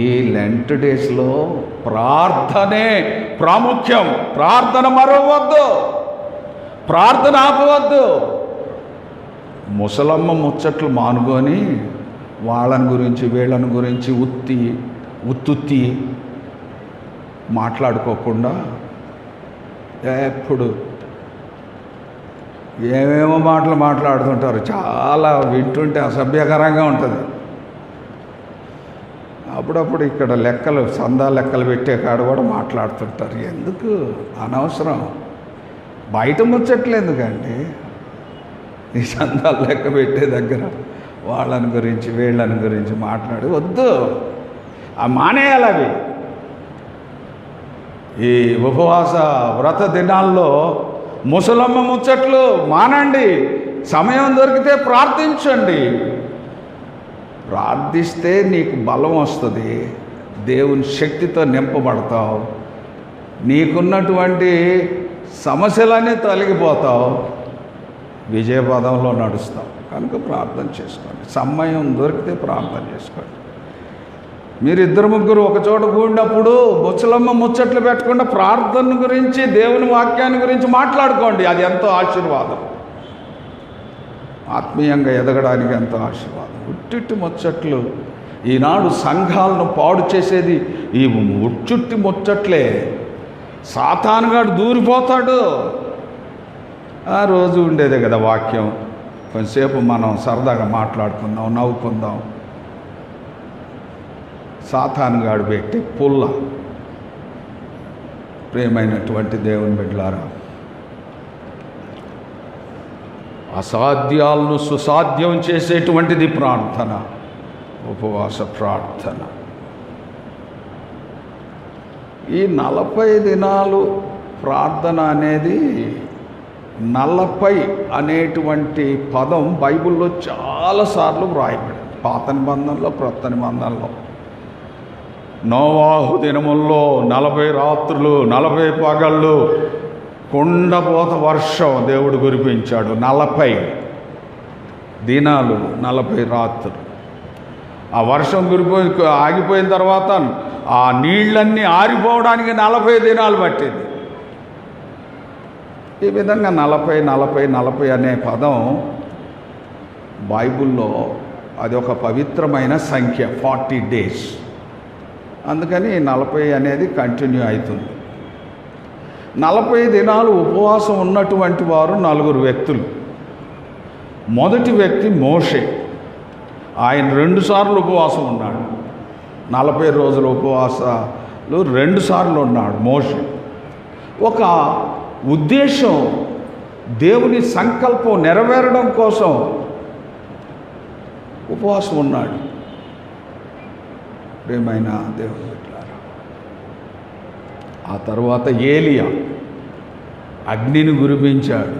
ఈ లెంట్ డేస్లో ప్రార్థనే ప్రాముఖ్యం. ప్రార్థన మరవద్దు, ప్రార్థన ఆపవద్దు. ముసలమ్మ ముచ్చట్లు మానుకొని వాళ్ళని గురించి వీళ్ళని గురించి ఉత్తుత్తి మాట్లాడుకోకుండా ఎప్పుడు ఏమేమో మాటలు మాట్లాడుతుంటారు. చాలా వింటుంటే అసభ్యకరంగా ఉంటుంది. అప్పుడప్పుడు ఇక్కడ లెక్కలు, సందా లెక్కలు పెట్టే కాడ కూడా మాట్లాడుతుంటారు. ఎందుకు అనవసరం? బయట ముచ్చట్లు ఎందుకండి? ఈ సందాలు లెక్క పెట్టే దగ్గర వాళ్ళని గురించి వీళ్ళని గురించి మాట్లాడి వద్దు, మానేయాలి అవి. ఈ ఉపవాస వ్రత దినాల్లో ముసలమ్మ ముచ్చట్లు మానండి. సమయం దొరికితే ప్రార్థించండి. ప్రార్థిస్తే నీకు బలం వస్తుంది, దేవుని శక్తితో నింపబడతావు, నీకున్నటువంటి సమస్యలన్నీ తొలగిపోతావు, విజయపదంలో నడుస్తావు. కనుక ప్రార్థన చేసుకోండి. సమయం దొరికితే ప్రార్థన చేసుకోండి. మీరు ఇద్దరు ముగ్గురు ఒక చోట కూడినప్పుడు ముసలమ్మ ముచ్చట్లు పెట్టకుండా ప్రార్థన గురించి, దేవుని వాక్యాన్ని గురించి మాట్లాడుకోండి. అది ఎంతో ఆశీర్వాదం. ఆత్మీయంగా ఎదగడానికి ఎంతో ఆశీర్వాదం. ఉట్టిట్టి ముచ్చట్లు ఈనాడు సంఘాలను పాడు చేసేది ఈ ఉచ్చుట్టి ముచ్చట్లే. సాతానుగాడు దూరిపోతాడు. ఆ రోజు ఉండేదే కదా వాక్యం, కొంతసేపు మనం సరదాగా మాట్లాడుకుందాం, నవ్వుకుందాం. సాతానుగాడు పెట్టి పుల్ల. ప్రియమైనటువంటి దేవుని బిడ్డలారా, అసాధ్యాలను సుసాధ్యం చేసేటువంటిది ప్రార్థన, ఉపవాస ప్రార్థన. ఈ 40 దినాలు ప్రార్థన అనేది, 40 అనేటువంటి పదం బైబిల్లో చాలాసార్లు వ్రాయబడింది. పాత నిబంధనలో, క్రొత్త నిబంధనలో. నోవాహు దినముల్లో 40 రాత్రులు 40 పగళ్ళు కుండపోత వర్షం దేవుడు కురిపించాడు. 40 దినాలు 40 రాత్రులు. ఆ వర్షం ఆగిపోయిన తర్వాత ఆ నీళ్ళన్నీ ఆరిపోవడానికి 40 దినాలు పట్టింది. ఈ విధంగా 40 40 40 అనే పదం బైబిల్లో అది ఒక పవిత్రమైన సంఖ్య, 40 డేస్. అందుకని 40 అనేది కంటిన్యూ అవుతుంది. 40 దినాలు ఉపవాసం ఉన్నటువంటి వారు 4 వ్యక్తులు. మొదటి వ్యక్తి మోషే. ఆయన 2 సార్లు ఉపవాసం ఉన్నాడు. 40 రోజుల ఉపవాసాలు 2 సార్లు ఉన్నాడు మోషే. ఒక ఉద్దేశం, దేవుని సంకల్పం నెరవేరడం కోసం ఉపవాసం ఉన్నాడు. ప్రియమైన దేవుని బిడ్డలారా, ఆ తర్వాత ఏలియా అగ్నిని కురిపించాడు,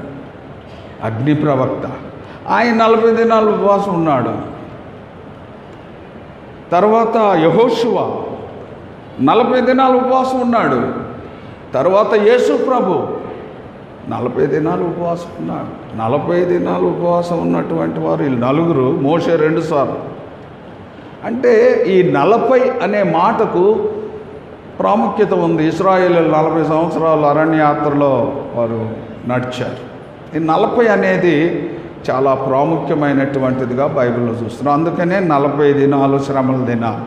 అగ్ని ప్రవక్త. ఆయన 40 దినాలు ఉపవాసం ఉన్నాడు. తర్వాత యెహోషువ 40 దినాలు ఉపవాసం ఉన్నాడు. తర్వాత యేసు ప్రభు 40 దినాలు ఉపవాసం ఉన్నాడు. 40 దినాలు ఉపవాసం ఉన్నటువంటి వారు వీళ్ళు 4, మోషే 2 సార్లు. అంటే ఈ 40 అనే మాటకు ప్రాముఖ్యత ఉంది. ఇశ్రాయేలీయులు 40 సంవత్సరాలు అరణ్యయాత్రలో వారు నడిచారు. ఈ 40 అనేది చాలా ప్రాముఖ్యమైనటువంటిదిగా బైబిల్లో చూస్తున్నాం. అందుకనే 40 దినాలు శ్రమల దినాలు,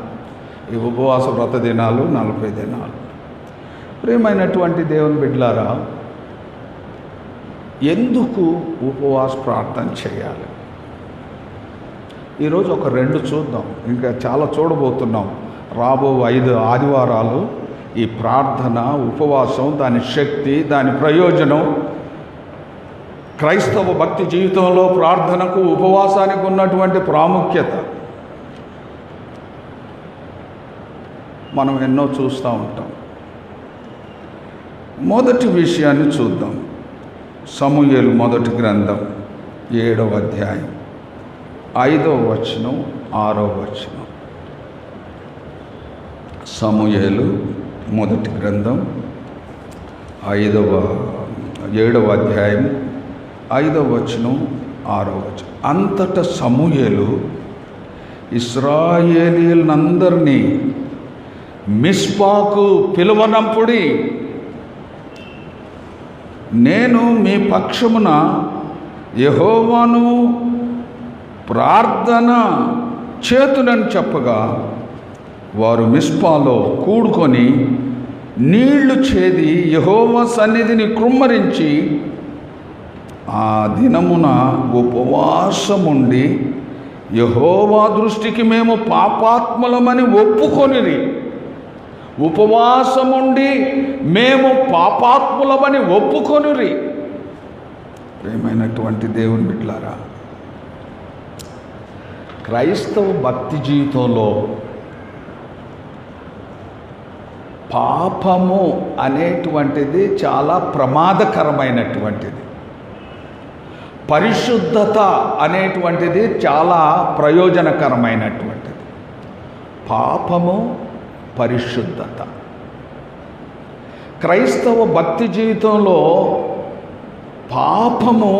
ఈ ఉపవాస వ్రత దినాలు 40 దినాలు. ప్రియమైనటువంటి దేవుని బిడ్డలారా, ఎందుకు ఉపవాస ప్రార్థన చేయాలి? ఈరోజు ఒక 2 చూద్దాం. ఇంకా చాలా చూడబోతున్నాం. రాబో 5 ఆదివారాలు ఈ ప్రార్థన, ఉపవాసం, దాని శక్తి, దాని ప్రయోజనం, క్రైస్తవ భక్తి జీవితంలో ప్రార్థనకు, ఉపవాసానికి ఉన్నటువంటి ప్రాముఖ్యత మనం ఎన్నో చూస్తూ ఉంటాం. మొదటి విషయాన్ని చూద్దాం. సమూయేలు మొదటి గ్రంథం 7వ అధ్యాయం 5వ వచనం 6వ వచనం. సమూయేలు మొదటి గ్రంథం 7వ అధ్యాయం 5వ వచనం 6వ వచనం. అంతటా సమూయేలు ఇశ్రాయేలీలందరినీ మిస్పాకు పిలువనంపుడి, నేను మీ పక్షమున యెహోవాను ప్రార్థన చేతునని చెప్పగా వారు మిస్పాలో కూడుకొని నీళ్లు చేది యెహోవా సన్నిధిని కృమ్మరించి ఆ దినమున ఉపవాసముండి యెహోవా దృష్టికి మేము పాపాత్ములమని ఒప్పుకొనిరి. ఉపవాసముండి మేము పాపాత్ములమని ఒప్పుకొనిరి. ప్రియమైనటువంటి దేవుని బిడ్డలారా, క్రైస్తవ భక్తి జీవితంలో పాపము అనేటువంటిది చాలా ప్రమాదకరమైనటువంటిది. పరిశుద్ధత అనేటువంటిది చాలా ప్రయోజనకరమైనటువంటిది. పాపము, పరిశుద్ధత. క్రైస్తవ భక్తి జీవితంలో పాపము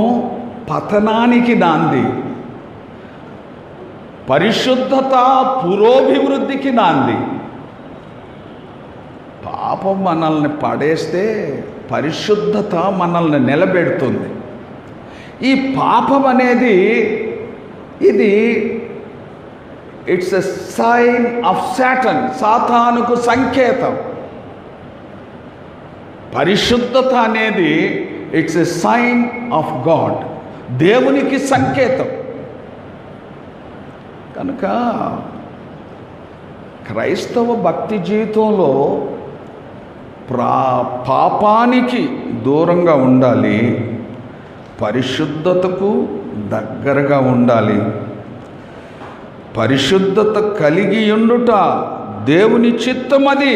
పతనానికి నాంది, పరిశుద్ధత పురోభివృద్ధికి నాంది. పాపం మనల్ని పడేస్తే పరిశుద్ధత మనల్ని నిలబెడుతుంది. ఈ పాపం అనేది ఇది it's a sign of Satan, సాతానుకు సంకేతం. పరిశుద్ధత అనేది it's a sign of God, దేవునికి సంకేతం. కనుక క్రైస్తవ భక్తి జీవితంలో పాపానికి దూరంగా ఉండాలి, పరిశుద్ధతకు దగ్గరగా ఉండాలి. పరిశుద్ధత కలిగి ఉండుట దేవుని చిత్తమది.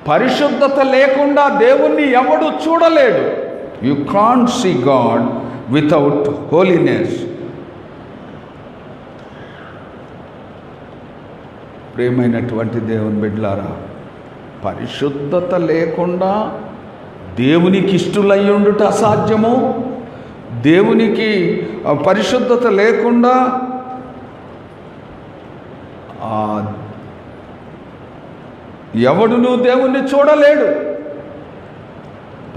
పరిశుద్ధత లేకుండా దేవుణ్ణి ఎవడు చూడలేడు. You can't see God without holiness. ప్రియమైనటువంటి దేవుని బిడ్డలారా, పరిశుద్ధత లేకుండా దేవునికి ఇష్టలై ఉండుట అసాధ్యము. దేవునికి పరిశుద్ధత లేకుండా ఎవడును దేవుణ్ణి చూడలేడు.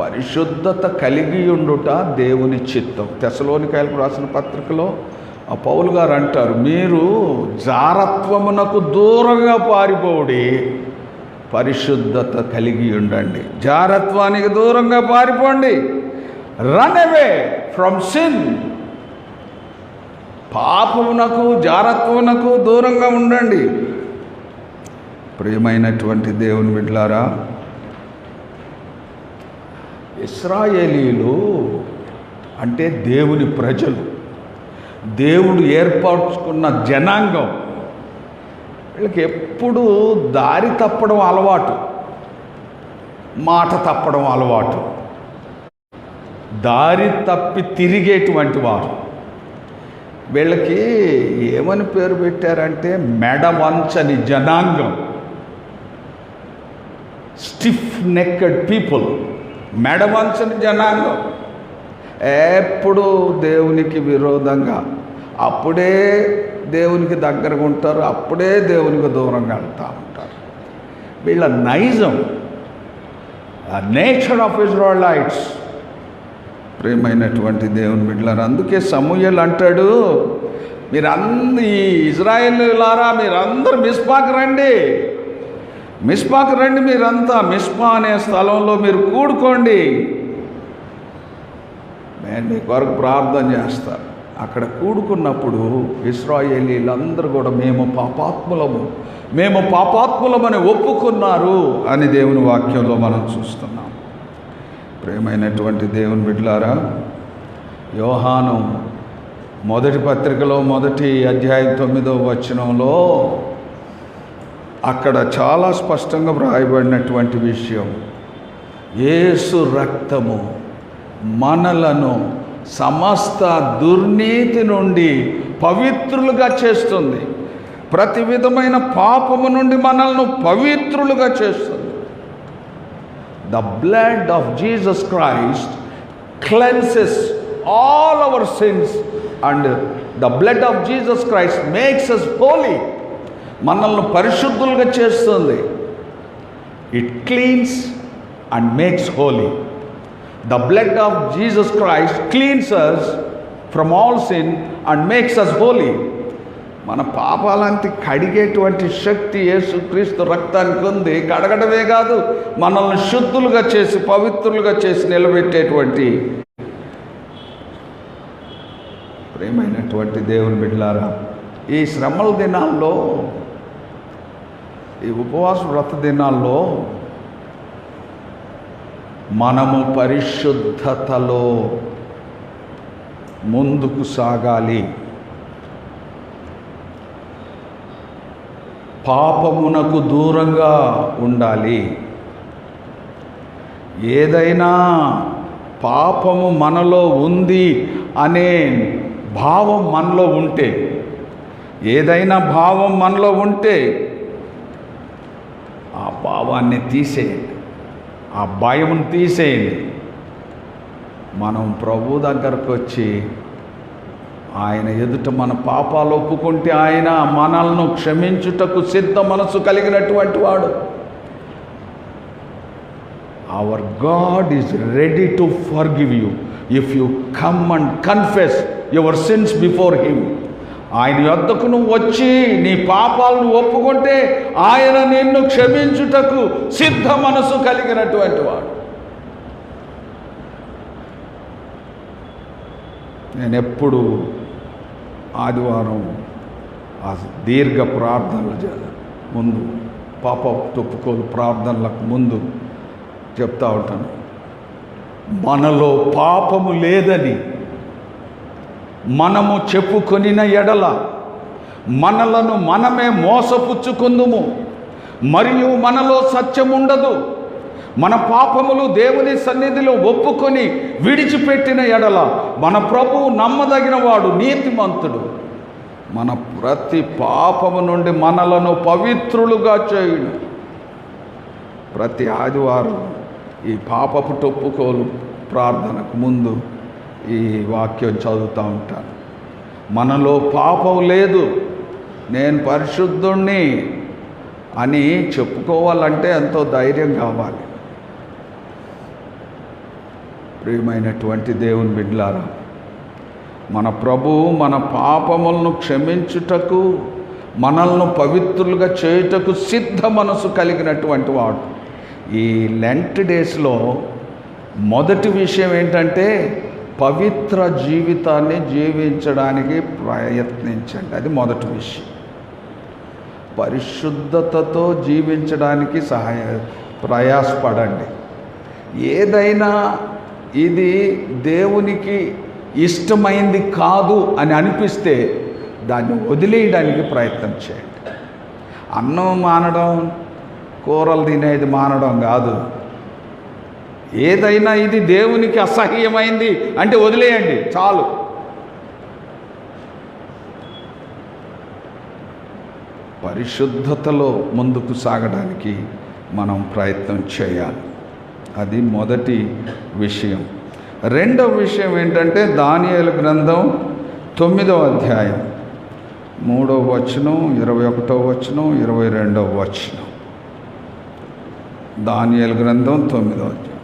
పరిశుద్ధత కలిగి ఉండుట దేవుని చిత్తం. తెస్సలోనికైలకు రాసిన పత్రికలో ఆ పౌలు గారు అంటారు, మీరు జారత్వమునకు దూరంగా పారిపోడి పరిశుద్ధత కలిగి ఉండండి. జారత్వానికి దూరంగా పారిపోండి. Run away from sin. పాపమునకు, జారత్వమునకు దూరంగా ఉండండి. ప్రియమైనటువంటి దేవుని బిడ్డలారా, ఇశ్రాయేలీలు అంటే దేవుని ప్రజలు, దేవుడు ఏర్పరచుకున్న జనాంగం. వీళ్ళకి ఎప్పుడు దారి తప్పడం అలవాటు, మాట తప్పడం అలవాటు, దారి తప్పి తిరిగేటువంటి వారు. వీళ్ళకి ఏమని పేరు పెట్టారంటే మెడవంచని జనాంగం, స్టిఫ్ నెక్డ్ పీపుల్. మెడవంచని జనాంగం, ఎప్పుడు దేవునికి విరోధంగా, అప్పుడే దేవునికి దగ్గరగా ఉంటారు, అప్పుడే దేవునికి దూరంగా వెళ్తూ ఉంటారు. వీళ్ళ నైజం, నేచర్ ఆఫ్ ఇజ్రాయెలైట్స్. ప్రియమైనటువంటి దేవుని బిడ్డలారా, అందుకే సమూయేలు అంటాడు, ఈ ఇజ్రాయేలులారా మీరందరూ మిస్పాకు రండి, మిస్పాకు రండి, మీరంతా మిస్పా అనే స్థలంలో మీరు కూడుకోండి, నేను మీ కొరకు ప్రార్థన చేస్తాను. అక్కడ కూడుకున్నప్పుడు ఇశ్రాయేలీలందరూ కూడా మేము పాపాత్ములమని ఒప్పుకున్నారు అని దేవుని వాక్యంలో మనం చూస్తున్నాం. ప్రియమైనటువంటి దేవుని బిడ్డలారా, యోహాను మొదటి పత్రికలో 1వ అధ్యాయం 9వ వచనంలో అక్కడ చాలా స్పష్టంగా వ్రాయబడినటువంటి విషయం, యేసు రక్తము మనలను సమస్త దుర్నీతి నుండి పవిత్రులుగా చేస్తుంది, ప్రతి విధమైన పాపము నుండి మనల్ని పవిత్రులుగా చేస్తుంది. The blood of Jesus Christ cleanses all our sins and the blood of Jesus Christ makes us holy. మనల్ని పరిశుద్ధులుగా చేస్తుంది. It cleanse and makes holy. The blood of Jesus Christ cleanse us from all sin and makes us holy. మన పాపాలంతా కడిగేటువంటి శక్తి యేసుక్రీస్తు రక్తానికి ఉంది. కడగడమే కాదు, మనల్ని శుద్ధులుగా చేసి పవిత్రులుగా చేసి నిలబెట్టేటువంటి ప్రేమైనటువంటి దేవుని బిడ్డలారా, ఈ శ్రమల దినాల్లో, ఈ ఉపవాస వ్రత దినాల్లో మనము పరిశుద్ధతలో ముందుకు సాగాలి. పాపమునకు దూరంగా ఉండాలి. ఏదైనా పాపము మనలో ఉంది అనే భావం మనలో ఉంటే, ఏదైనా భావం మనలో ఉంటే ఆ భావాన్ని తీసేయండి, ఆ భయం తీసేయండి. మనం ప్రభు దగ్గరకు వచ్చి ఆయన ఎదుట మన పాపాలు ఒప్పుకుంటే ఆయన మనల్ని క్షమించుటకు సిద్ధ మనసు కలిగినటువంటి వాడు. Hour God is ready to forgive you if you come and confess your sins before him. ఆయన యొద్దకు నువ్వు వచ్చి నీ పాపాలను ఒప్పుకుంటే ఆయన నిన్ను క్షమించుటకు సిద్ధ మనసు కలిగినటువంటి వాడు. నేను ఎప్పుడు ఆదివారం ఆ దీర్ఘ ప్రార్థనలు ముందు, పాప ఒప్పుకోలు ప్రార్థనలకు ముందు చెప్తా ఉంటాను, మనలో పాపము లేదని మనము చెప్పుకొనిన ఎడల మనలను మనమే మోసపుచ్చుకుందుము, మరియు మనలో సత్యం ఉండదు. మన పాపములు దేవుని సన్నిధిలో ఒప్పుకొని విడిచిపెట్టిన ఎడల మన ప్రభువు నమ్మదగిన వాడు, నీతిమంతుడు, మన ప్రతి పాపము నుండి మనలను పవిత్రులుగా చేయును. ప్రతి ఆదివారం ఈ పాపపు ఒప్పుకోలు ప్రార్థనకు ముందు ఈ వాక్యం చదువుతూ ఉంటాను. మనలో పాపం లేదు, నేను పరిశుద్ధుణ్ణి అని చెప్పుకోవాలంటే ఎంతో ధైర్యం కావాలి. ప్రియమైనటువంటి దేవుని బిడ్డలారా, మన ప్రభువు మన పాపములను క్షమించుటకు, మనల్ని పవిత్రులుగా చేయుటకు సిద్ధ మనసు కలిగినటువంటి వాడు. ఈ లెంట్ డేస్లో మొదటి విషయం ఏంటంటే పవిత్ర జీవితాన్ని జీవించడానికి ప్రయత్నించండి. అది మొదటి విషయం. పరిశుద్ధతతో జీవించడానికి ప్రయాసపడండి. ఏదైనా ఇది దేవునికి ఇష్టమైంది కాదు అని అనిపిస్తే దాన్ని వదిలేయడానికి ప్రయత్నం చేయండి. అన్నం మానడం, కూరలు తినేది మానడం కాదు. ఏదైనా ఇది దేవునికి అసహ్యమైంది అంటే వదిలేయండి, చాలు. పరిశుద్ధతలో ముందుకు సాగడానికి మనం ప్రయత్నం చేయాలి. అది మొదటి విషయం. రెండవ విషయం ఏంటంటే దానియేలు గ్రంథం 9వ అధ్యాయం 3వ వచనం, 21వ వచనం, 22వ వచనం. దానియేలు గ్రంథం 9వ అధ్యాయం.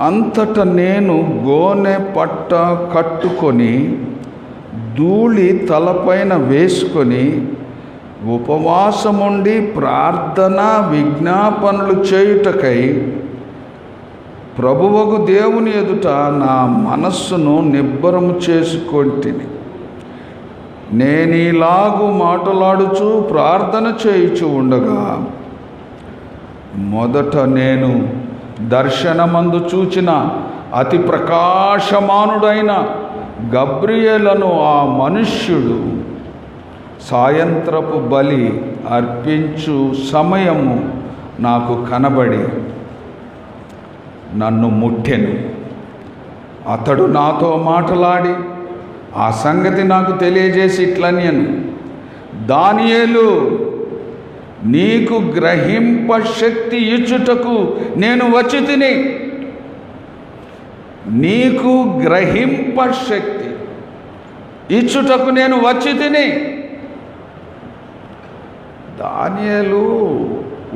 అంతటా నేను గోనె పట్ట కట్టుకొని ధూళి తలపైన వేసుకొని ఉపవాసముండి ప్రార్థన విజ్ఞాపనలు చేయుటకై ప్రభువగు దేవుని ఎదుట నా మనస్సును నిబ్బరము చేసుకొంటిని. నేనీలాగు మాటలాడుచు ప్రార్థన చేయుచు ఉండగా మొదట నేను దర్శనమందు చూచిన అతి ప్రకాశమానుడైన గబ్రియేలను ఆ మనుష్యుడు సాయంత్రపు బలి అర్పించు సమయము నాకు కనబడి నన్ను ముట్టెను. అతడు నాతో మాట్లాడి ఆ సంగతి నాకు తెలియజేసి ఇట్లనియను, దానియేలు, నీకు గ్రహింప శక్తి ఇచ్చుటకు నేను వచ్చి తిని. నీకు గ్రహింప శక్తి. ఇచ్చుటకు నేను వచ్చి తిని. దానియేలు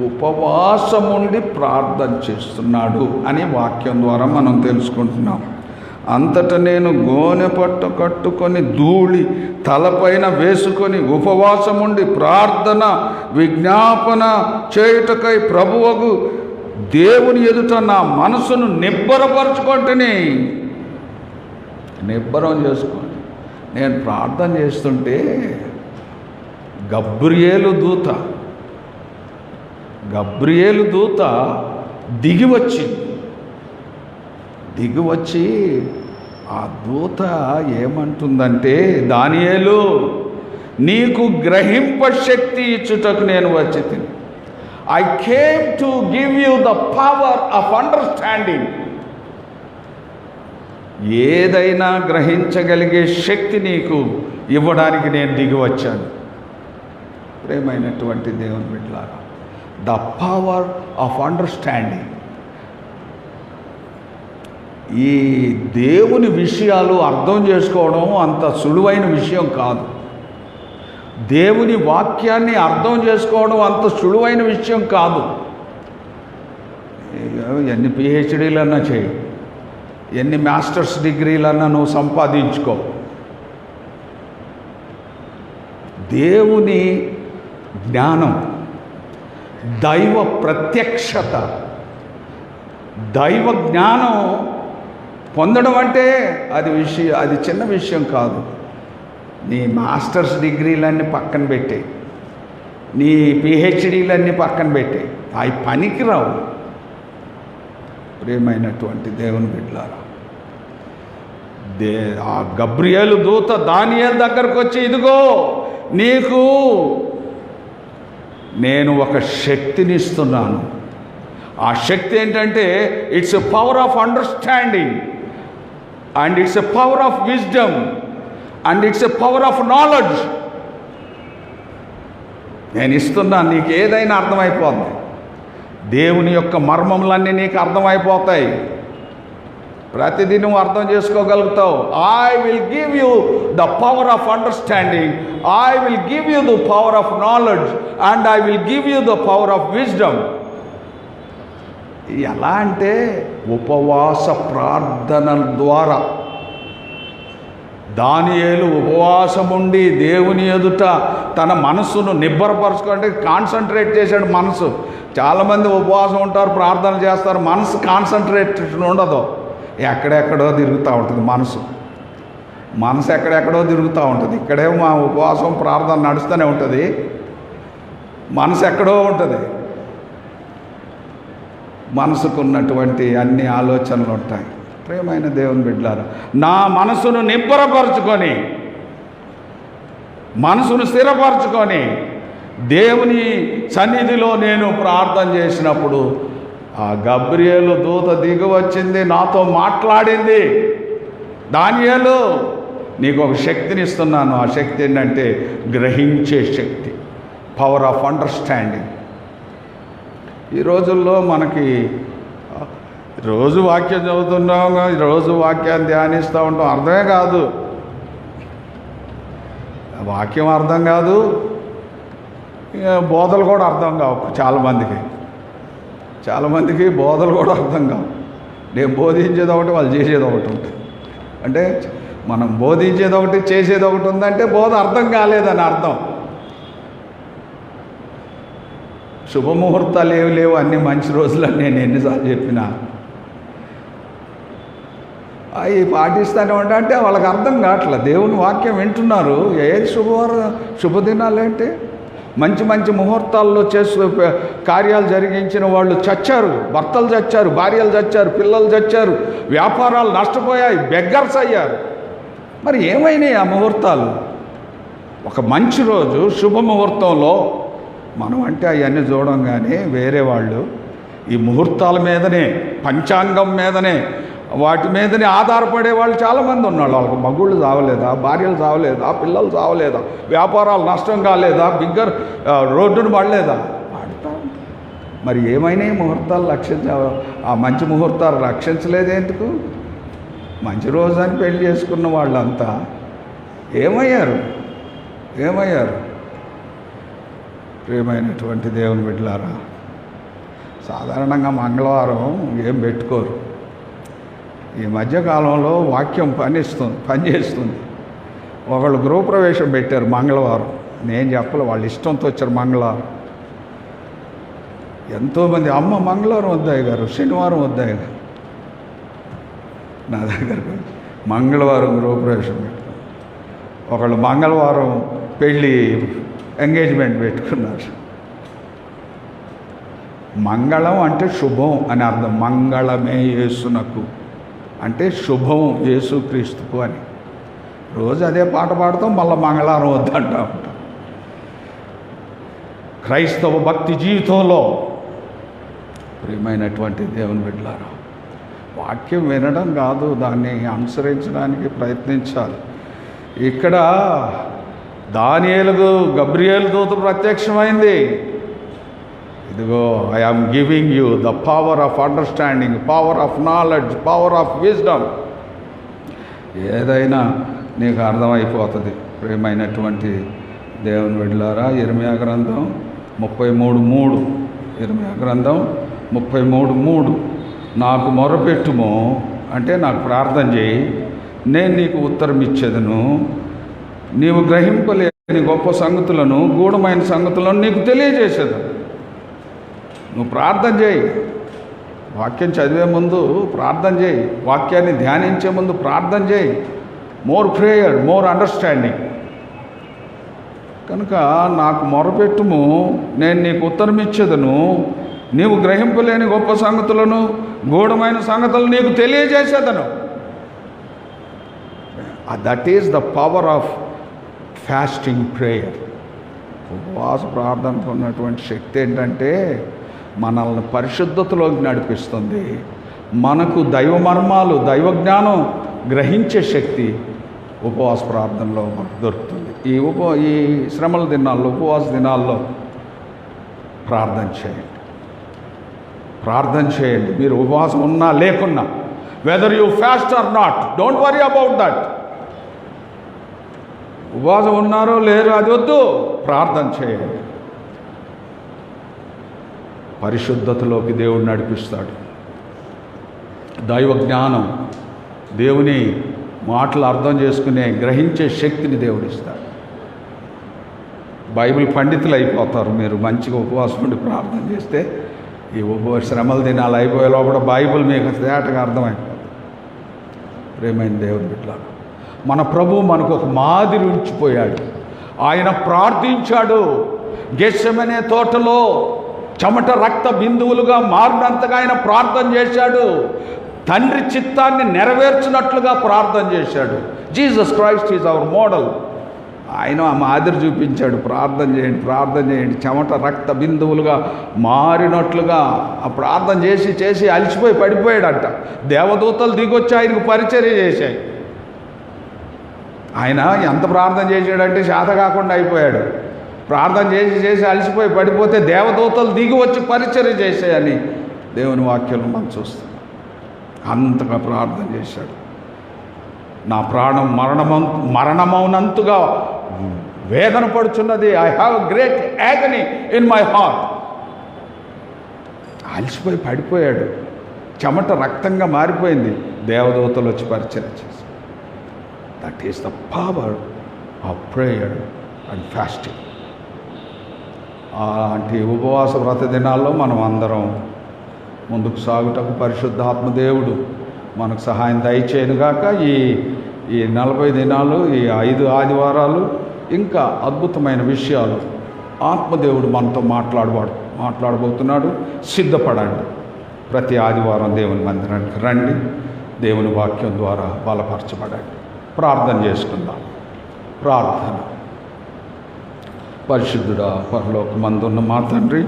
ఉపవాసముండి ప్రార్థన చేస్తున్నాడు అని వాక్యం ద్వారా మనం తెలుసుకుంటున్నాం. అంతటా నేను గోనె పట్టు కట్టుకొని ధూళి తలపైన వేసుకొని ఉపవాసముండి ప్రార్థన విజ్ఞాపన చేయుటకై ప్రభువగు దేవుని ఎదుట నా మనసును నిబ్బరపరచుకుంటుని. నిబ్బరం చేసుకోండి. నేను ప్రార్థన చేస్తుంటే గబ్రియేలు దూత దిగివచ్చి ఆ దూత ఏమంటుందంటే, దానియేలు నీకు గ్రహింప శక్తి ఇచ్చుటకు నేను వచ్చి తిని. I came to give you the power of understanding. ఏదైనా గ్రహించగలిగే శక్తి నీకు ఇవ్వడానికి నేను దిగి వచ్చాను. ప్రేమైనటువంటి దేవుని బిడ్డలారా, ద పవర్ ఆఫ్ అండర్స్టాండింగ్. ఈ దేవుని విషయాలు అర్థం చేసుకోవడం అంత సులువైన విషయం కాదు. దేవుని వాక్యాన్ని అర్థం చేసుకోవడం అంత సులువైన విషయం కాదు. ఎన్ని పిహెచ్డీలన్నా చేయి, ఎన్ని మాస్టర్స్ డిగ్రీలన్నా నువ్వు సంపాదించుకో, దేవుని జ్ఞానం, దైవ ప్రత్యక్షత, దైవ జ్ఞానం పొందడం అంటే అది చిన్న విషయం కాదు. నీ మాస్టర్స్ డిగ్రీలన్నీ పక్కన పెట్టే, నీ పిహెచ్డీలన్నీ పక్కన పెట్టే, అవి పనికిరావు. ప్రియమైనటువంటి దేవుని బిడ్డలారా, ఆ గబ్రియేలు దూత దానియేలు దగ్గరకు వచ్చి, ఇదిగో నీకు నేను ఒక శక్తిని ఇస్తున్నాను. ఆ శక్తి ఏంటంటే it's a power of understanding, and it's a power of wisdom, and it's a power of knowledge. నేను ఇస్తున్నాను, నీకు ఏదైనా అర్థమైపోతుంది. దేవుని యొక్క మర్మములన్నీ నీకు అర్థమైపోతాయి. ప్రతిదీ నువ్వు అర్థం చేసుకోగలుగుతావు. I will give you the power of understanding, I will give you the power of knowledge, and I will give you the power of wisdom. ఎలా అంటే ఉపవాస ప్రార్థనల ద్వారా. దానియేలు ఉపవాసముండి దేవుని ఎదుట తన మనస్సును నిబ్బరపరచుకుంటే కాన్సన్ట్రేట్ చేశాడు మనసు. చాలామంది ఉపవాసం ఉంటారు, ప్రార్థన చేస్తారు, మనసు కాన్సన్ట్రేషన్ ఉండదు, ఎక్కడెక్కడో తిరుగుతూ ఉంటుంది మనసు ఎక్కడెక్కడో తిరుగుతూ ఉంటుంది. ఇక్కడేమో మా ఉపవాసం ప్రార్థన నడుస్తూనే ఉంటుంది, మనసు ఎక్కడో ఉంటుంది. మనసుకున్నటువంటి అన్ని ఆలోచనలు ఉంటాయి. ప్రియమైన దేవుని బిడ్డలారా, నా మనసును నిబ్బరపరచుకొని, మనసును స్థిరపరచుకొని దేవుని సన్నిధిలో నేను ప్రార్థన చేసినప్పుడు ఆ గబ్రియేలు దూత దిగి వచ్చింది, నాతో మాట్లాడింది. దానియేలు నీకు ఒక శక్తిని ఇస్తున్నాను. ఆ శక్తి ఏంటంటే గ్రహించే శక్తి, పవర్ ఆఫ్ అండర్స్టాండింగ్. ఈ రోజుల్లో మనకి రోజు వాక్యం చదువుతున్నాం, రోజు వాక్యాన్ని ధ్యానిస్తూ ఉంటాం, అర్థమే కాదు. వాక్యం అర్థం కాదు, బోధలు కూడా అర్థం కావు. చాలామందికి బోధలు కూడా అర్థం కావు. నేను బోధించేది ఒకటి, వాళ్ళు చేసేది ఒకటి ఉంటుంది. అంటే మనం బోధించేది ఒకటి, చేసేది ఒకటి ఉందంటే బోధ అర్థం కాలేదని అర్థం. శుభముహూర్తాలు ఏమి లేవు, అన్ని మంచి రోజులని నేను ఎన్నిసార్లు చెప్పినా. అవి పాటిస్తూనే అంటే వాళ్ళకి అర్థం కావట్లేదు. దేవుని వాక్యం వింటున్నారు, ఏది శుభదినాలు అంటే మంచి మంచి ముహూర్తాల్లో కార్యాలు జరిగించిన వాళ్ళు చచ్చారు, భర్తలు చచ్చారు, భార్యలు చచ్చారు, పిల్లలు చచ్చారు, వ్యాపారాలు నష్టపోయాయి, బెగ్గర్స్ అయ్యారు. మరి ఏమైనాయి ఆ ముహూర్తాలు? ఒక మంచి రోజు శుభముహూర్తంలో మనం అంటే అవన్నీ చూడంగానే వేరే వాళ్ళు ఈ ముహూర్తాల మీదనే, పంచాంగం మీదనే, వాటి మీదనే ఆధారపడే వాళ్ళు చాలామంది ఉన్నాడు. వాళ్ళకి మగుళ్ళు చావలేదా, భార్యలు చావలేదా, పిల్లలు చావలేదా, వ్యాపారాలు నష్టం కాలేదా, బిగ్గర్ రోడ్డును పడలేదా, పాడుతూ. మరి ఏమైనా ముహూర్తాలు ఆ మంచి ముహూర్తాలు రక్షించలేదు ఎందుకు? మంచి రోజు అని పెళ్లి చేసుకున్న వాళ్ళంతా ఏమయ్యారు? ప్రియమైనటువంటి దేవుని బిడ్డలారా, సాధారణంగా మంగళవారం ఏం పెట్టుకోరు. ఈ మధ్యకాలంలో వాక్యం పనిచేస్తుంది. ఒకళ్ళు గృహప్రవేశం పెట్టారు మంగళవారం. నేను చెప్పలే, వాళ్ళ ఇష్టంతో వచ్చారు మంగళవారం. ఎంతోమంది అమ్మ మంగళవారం వద్దాయి గారు, శనివారం వద్దాయి గారు నా దగ్గరకు మంగళవారం గృహప్రవేశం పెట్టారు. ఒకళ్ళు మంగళవారం పెళ్ళి ఎంగేజ్మెంట్ పెట్టుకున్నారు. మంగళం అంటే శుభం అని అర్థం. మంగళమే యేసునకు అంటే శుభం యేసుక్రీస్తుకు అని. రోజు అదే పాట పాడుతాం, మళ్ళీ మంగళవారం వద్దంటా ఉంటాం. క్రైస్తవ భక్తి జీవితంలో ప్రియమైనటువంటి దేవుని బిడ్డలారా, వాక్యం వినడం కాదు, దాన్ని అనుసరించడానికి ప్రయత్నించాలి. ఇక్కడ దానియేలుకు గబ్రియేలు దూత ప్రత్యక్షమైంది. ఇదిగో, I am giving you the power of understanding, power of knowledge, power of wisdom. ఏదైనా నీకు అర్థమైపోతుంది. ప్రియమైనటువంటి దేవుని బిడ్డలారా, ఇర్మియా గ్రంథం 33:3, ఇర్మియా గ్రంథం 33:3, నాకు మొరపెట్టుము అంటే నాకు ప్రార్థన చేయి, నేను నీకు ఉత్తరం ఇచ్చేదను, నీవు గ్రహింపలేని గొప్ప సంగతులను, గూఢమైన సంగతులను నీకు తెలియజేసేదను. నువ్వు ప్రార్థన చేయి. వాక్యం చదివే ముందు ప్రార్థన చేయి. వాక్యాన్ని ధ్యానించే ముందు ప్రార్థన చేయి. More prayer, more understanding. కనుక నాకు మొరపెట్టుము, నేను నీకు ఉత్తరం ఇచ్చేదను, నీవు గ్రహింపలేని గొప్ప సంగతులను, గూఢమైన సంగతులను నీకు తెలియజేసేదను. That is the power of fasting prayer. ఉపవాస ప్రార్థనకు ఉన్నటువంటి శక్తి ఏంటంటే మనల్ని పరిశుద్ధతలోకి నడిపిస్తుంది. మనకు దైవ మర్మాలు, దైవ జ్ఞానం గ్రహించే శక్తి ఉపవాస ప్రార్థనలో మనకు దొరుకుతుంది. ఈ శ్రమల దినాల్లో, ఉపవాస దినాల్లో ప్రార్థన చేయండి. మీరు ఉపవాసం ఉన్నా లేకున్నా, whether you fast are not, don't worry about that. ఉపవాసం ఉన్నారో లేరో అది వద్దు, ప్రార్థన చేయండి. పరిశుద్ధతలోకి దేవుడు నడిపిస్తాడు. దైవ జ్ఞానం, దేవుని మాటలు అర్థం చేసుకునే, గ్రహించే శక్తిని దేవుడిస్తాడు. బైబిల్ పండితులు అయిపోతారు మీరు మంచిగా ఉపవాసం ఉండి ప్రార్థన చేస్తే. ఈ శ్రమల దినాలు అయిపోయే లోపల బైబిల్ మీకు తేటగా అర్థమైపోతుంది. ప్రేమైన దేవుని బిడ్డలారా, మన ప్రభు మనకు ఒక మాదిరి ఉంచిపోయాడు. ఆయన ప్రార్థించాడు. గెత్సెమనే తోటలో చెమట రక్త బిందువులుగా మారినంతగా ఆయన ప్రార్థన చేశాడు. తండ్రి చిత్తాన్ని నెరవేర్చినట్లుగా ప్రార్థన చేశాడు. Jesus Christ is our model. ఆయన ఆ మాదిరి చూపించాడు. ప్రార్థన చేయండి. చెమట రక్త బిందువులుగా మారినట్లుగా ఆ ప్రార్థన చేసి అలసిపోయి పడిపోయాడంట. దేవదూతలు దిగొచ్చి ఆయనకు పరిచర్య చేశాయి. ఆయన ఎంత ప్రార్థన చేశాడంటే శాత కాకుండా అయిపోయాడు. ప్రార్థన చేసి అలసిపోయి పడిపోతే దేవదూతలు దిగి వచ్చి పరిచర్య చేశాయని దేవుని వాక్యం మనం చూస్తాం. అంతగా ప్రార్థన చేశాడు. నా ప్రాణం మరణమౌనంతగా వేదన పడుచున్నది. I have great agony in my heart. అలసిపోయి పడిపోయాడు. చెమట రక్తంగా మారిపోయింది. దేవదూతలు వచ్చి పరిచర్య చేశారు. That is the power of prayer and fasting. అలాంటి ఉపవాస వ్రత దినాల్లో మనం అందరం ముందుకు సాగుటకు పరిశుద్ధాత్మ దేవుడు మనకు సహాయం దయచేయనుగాక. ఈ 40 దినాలు, ఈ 5 ఆదివారాలు ఇంకా అద్భుతమైన విషయాలు ఆత్మదేవుడు మనతో మాట్లాడబోతున్నాడు. సిద్ధపడండి. ప్రతి ఆదివారం దేవుని మందిరానికి రండి. దేవుని వాక్యం ద్వారా బలపరచబడండి. ప్రార్థన చేసుకుందాం. ప్రార్థన. పరిశుద్ధుడా, పరలోకమందున్న మా తండ్రి,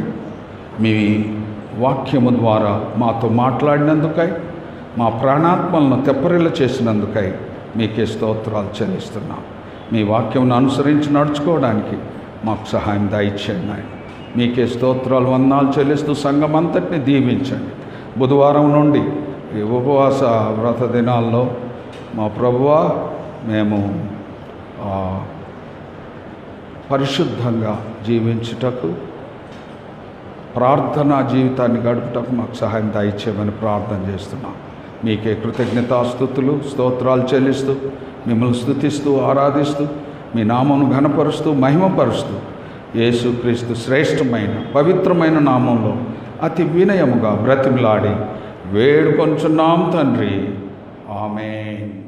మీ వాక్యము ద్వారా మాతో మాట్లాడినందుకై, మా ప్రాణాత్మలను తెప్పరిల్ల చేసినందుకై మీకే స్తోత్రాలు చెల్లిస్తున్నాం. మీ వాక్యం అనుసరించి నడుచుకోవడానికి మాకు సహాయం దయచేయండి ఆయన. మీకే స్తోత్రాలు, వందనాలు చెల్లిస్తూ సంఘం అంతటిని దీవించండి. బుధవారం నుండి ఈ ఉపవాస వ్రత దినాల్లో మా ప్రభువా మేము పరిశుద్ధంగా జీవించుటకు, ప్రార్థనా జీవితాన్ని గడుపుటకు మాకు సహాయం దయచేయమని ప్రార్థన చేస్తున్నాం. మీకే కృతజ్ఞతాస్తుతులు స్తోత్రాలు చెల్లిస్తూ, మిమ్మల్ని స్తుతిస్తూ, ఆరాధిస్తూ, మీ నామమును ఘనపరుస్తూ, మహిమపరుస్తూ, యేసుక్రీస్తు శ్రేష్టమైన పవిత్రమైన నామంలో అతి వినయముగా బ్రతిమలాడి వేడుకొంచున్నాం తండ్రి. ఆమేన్.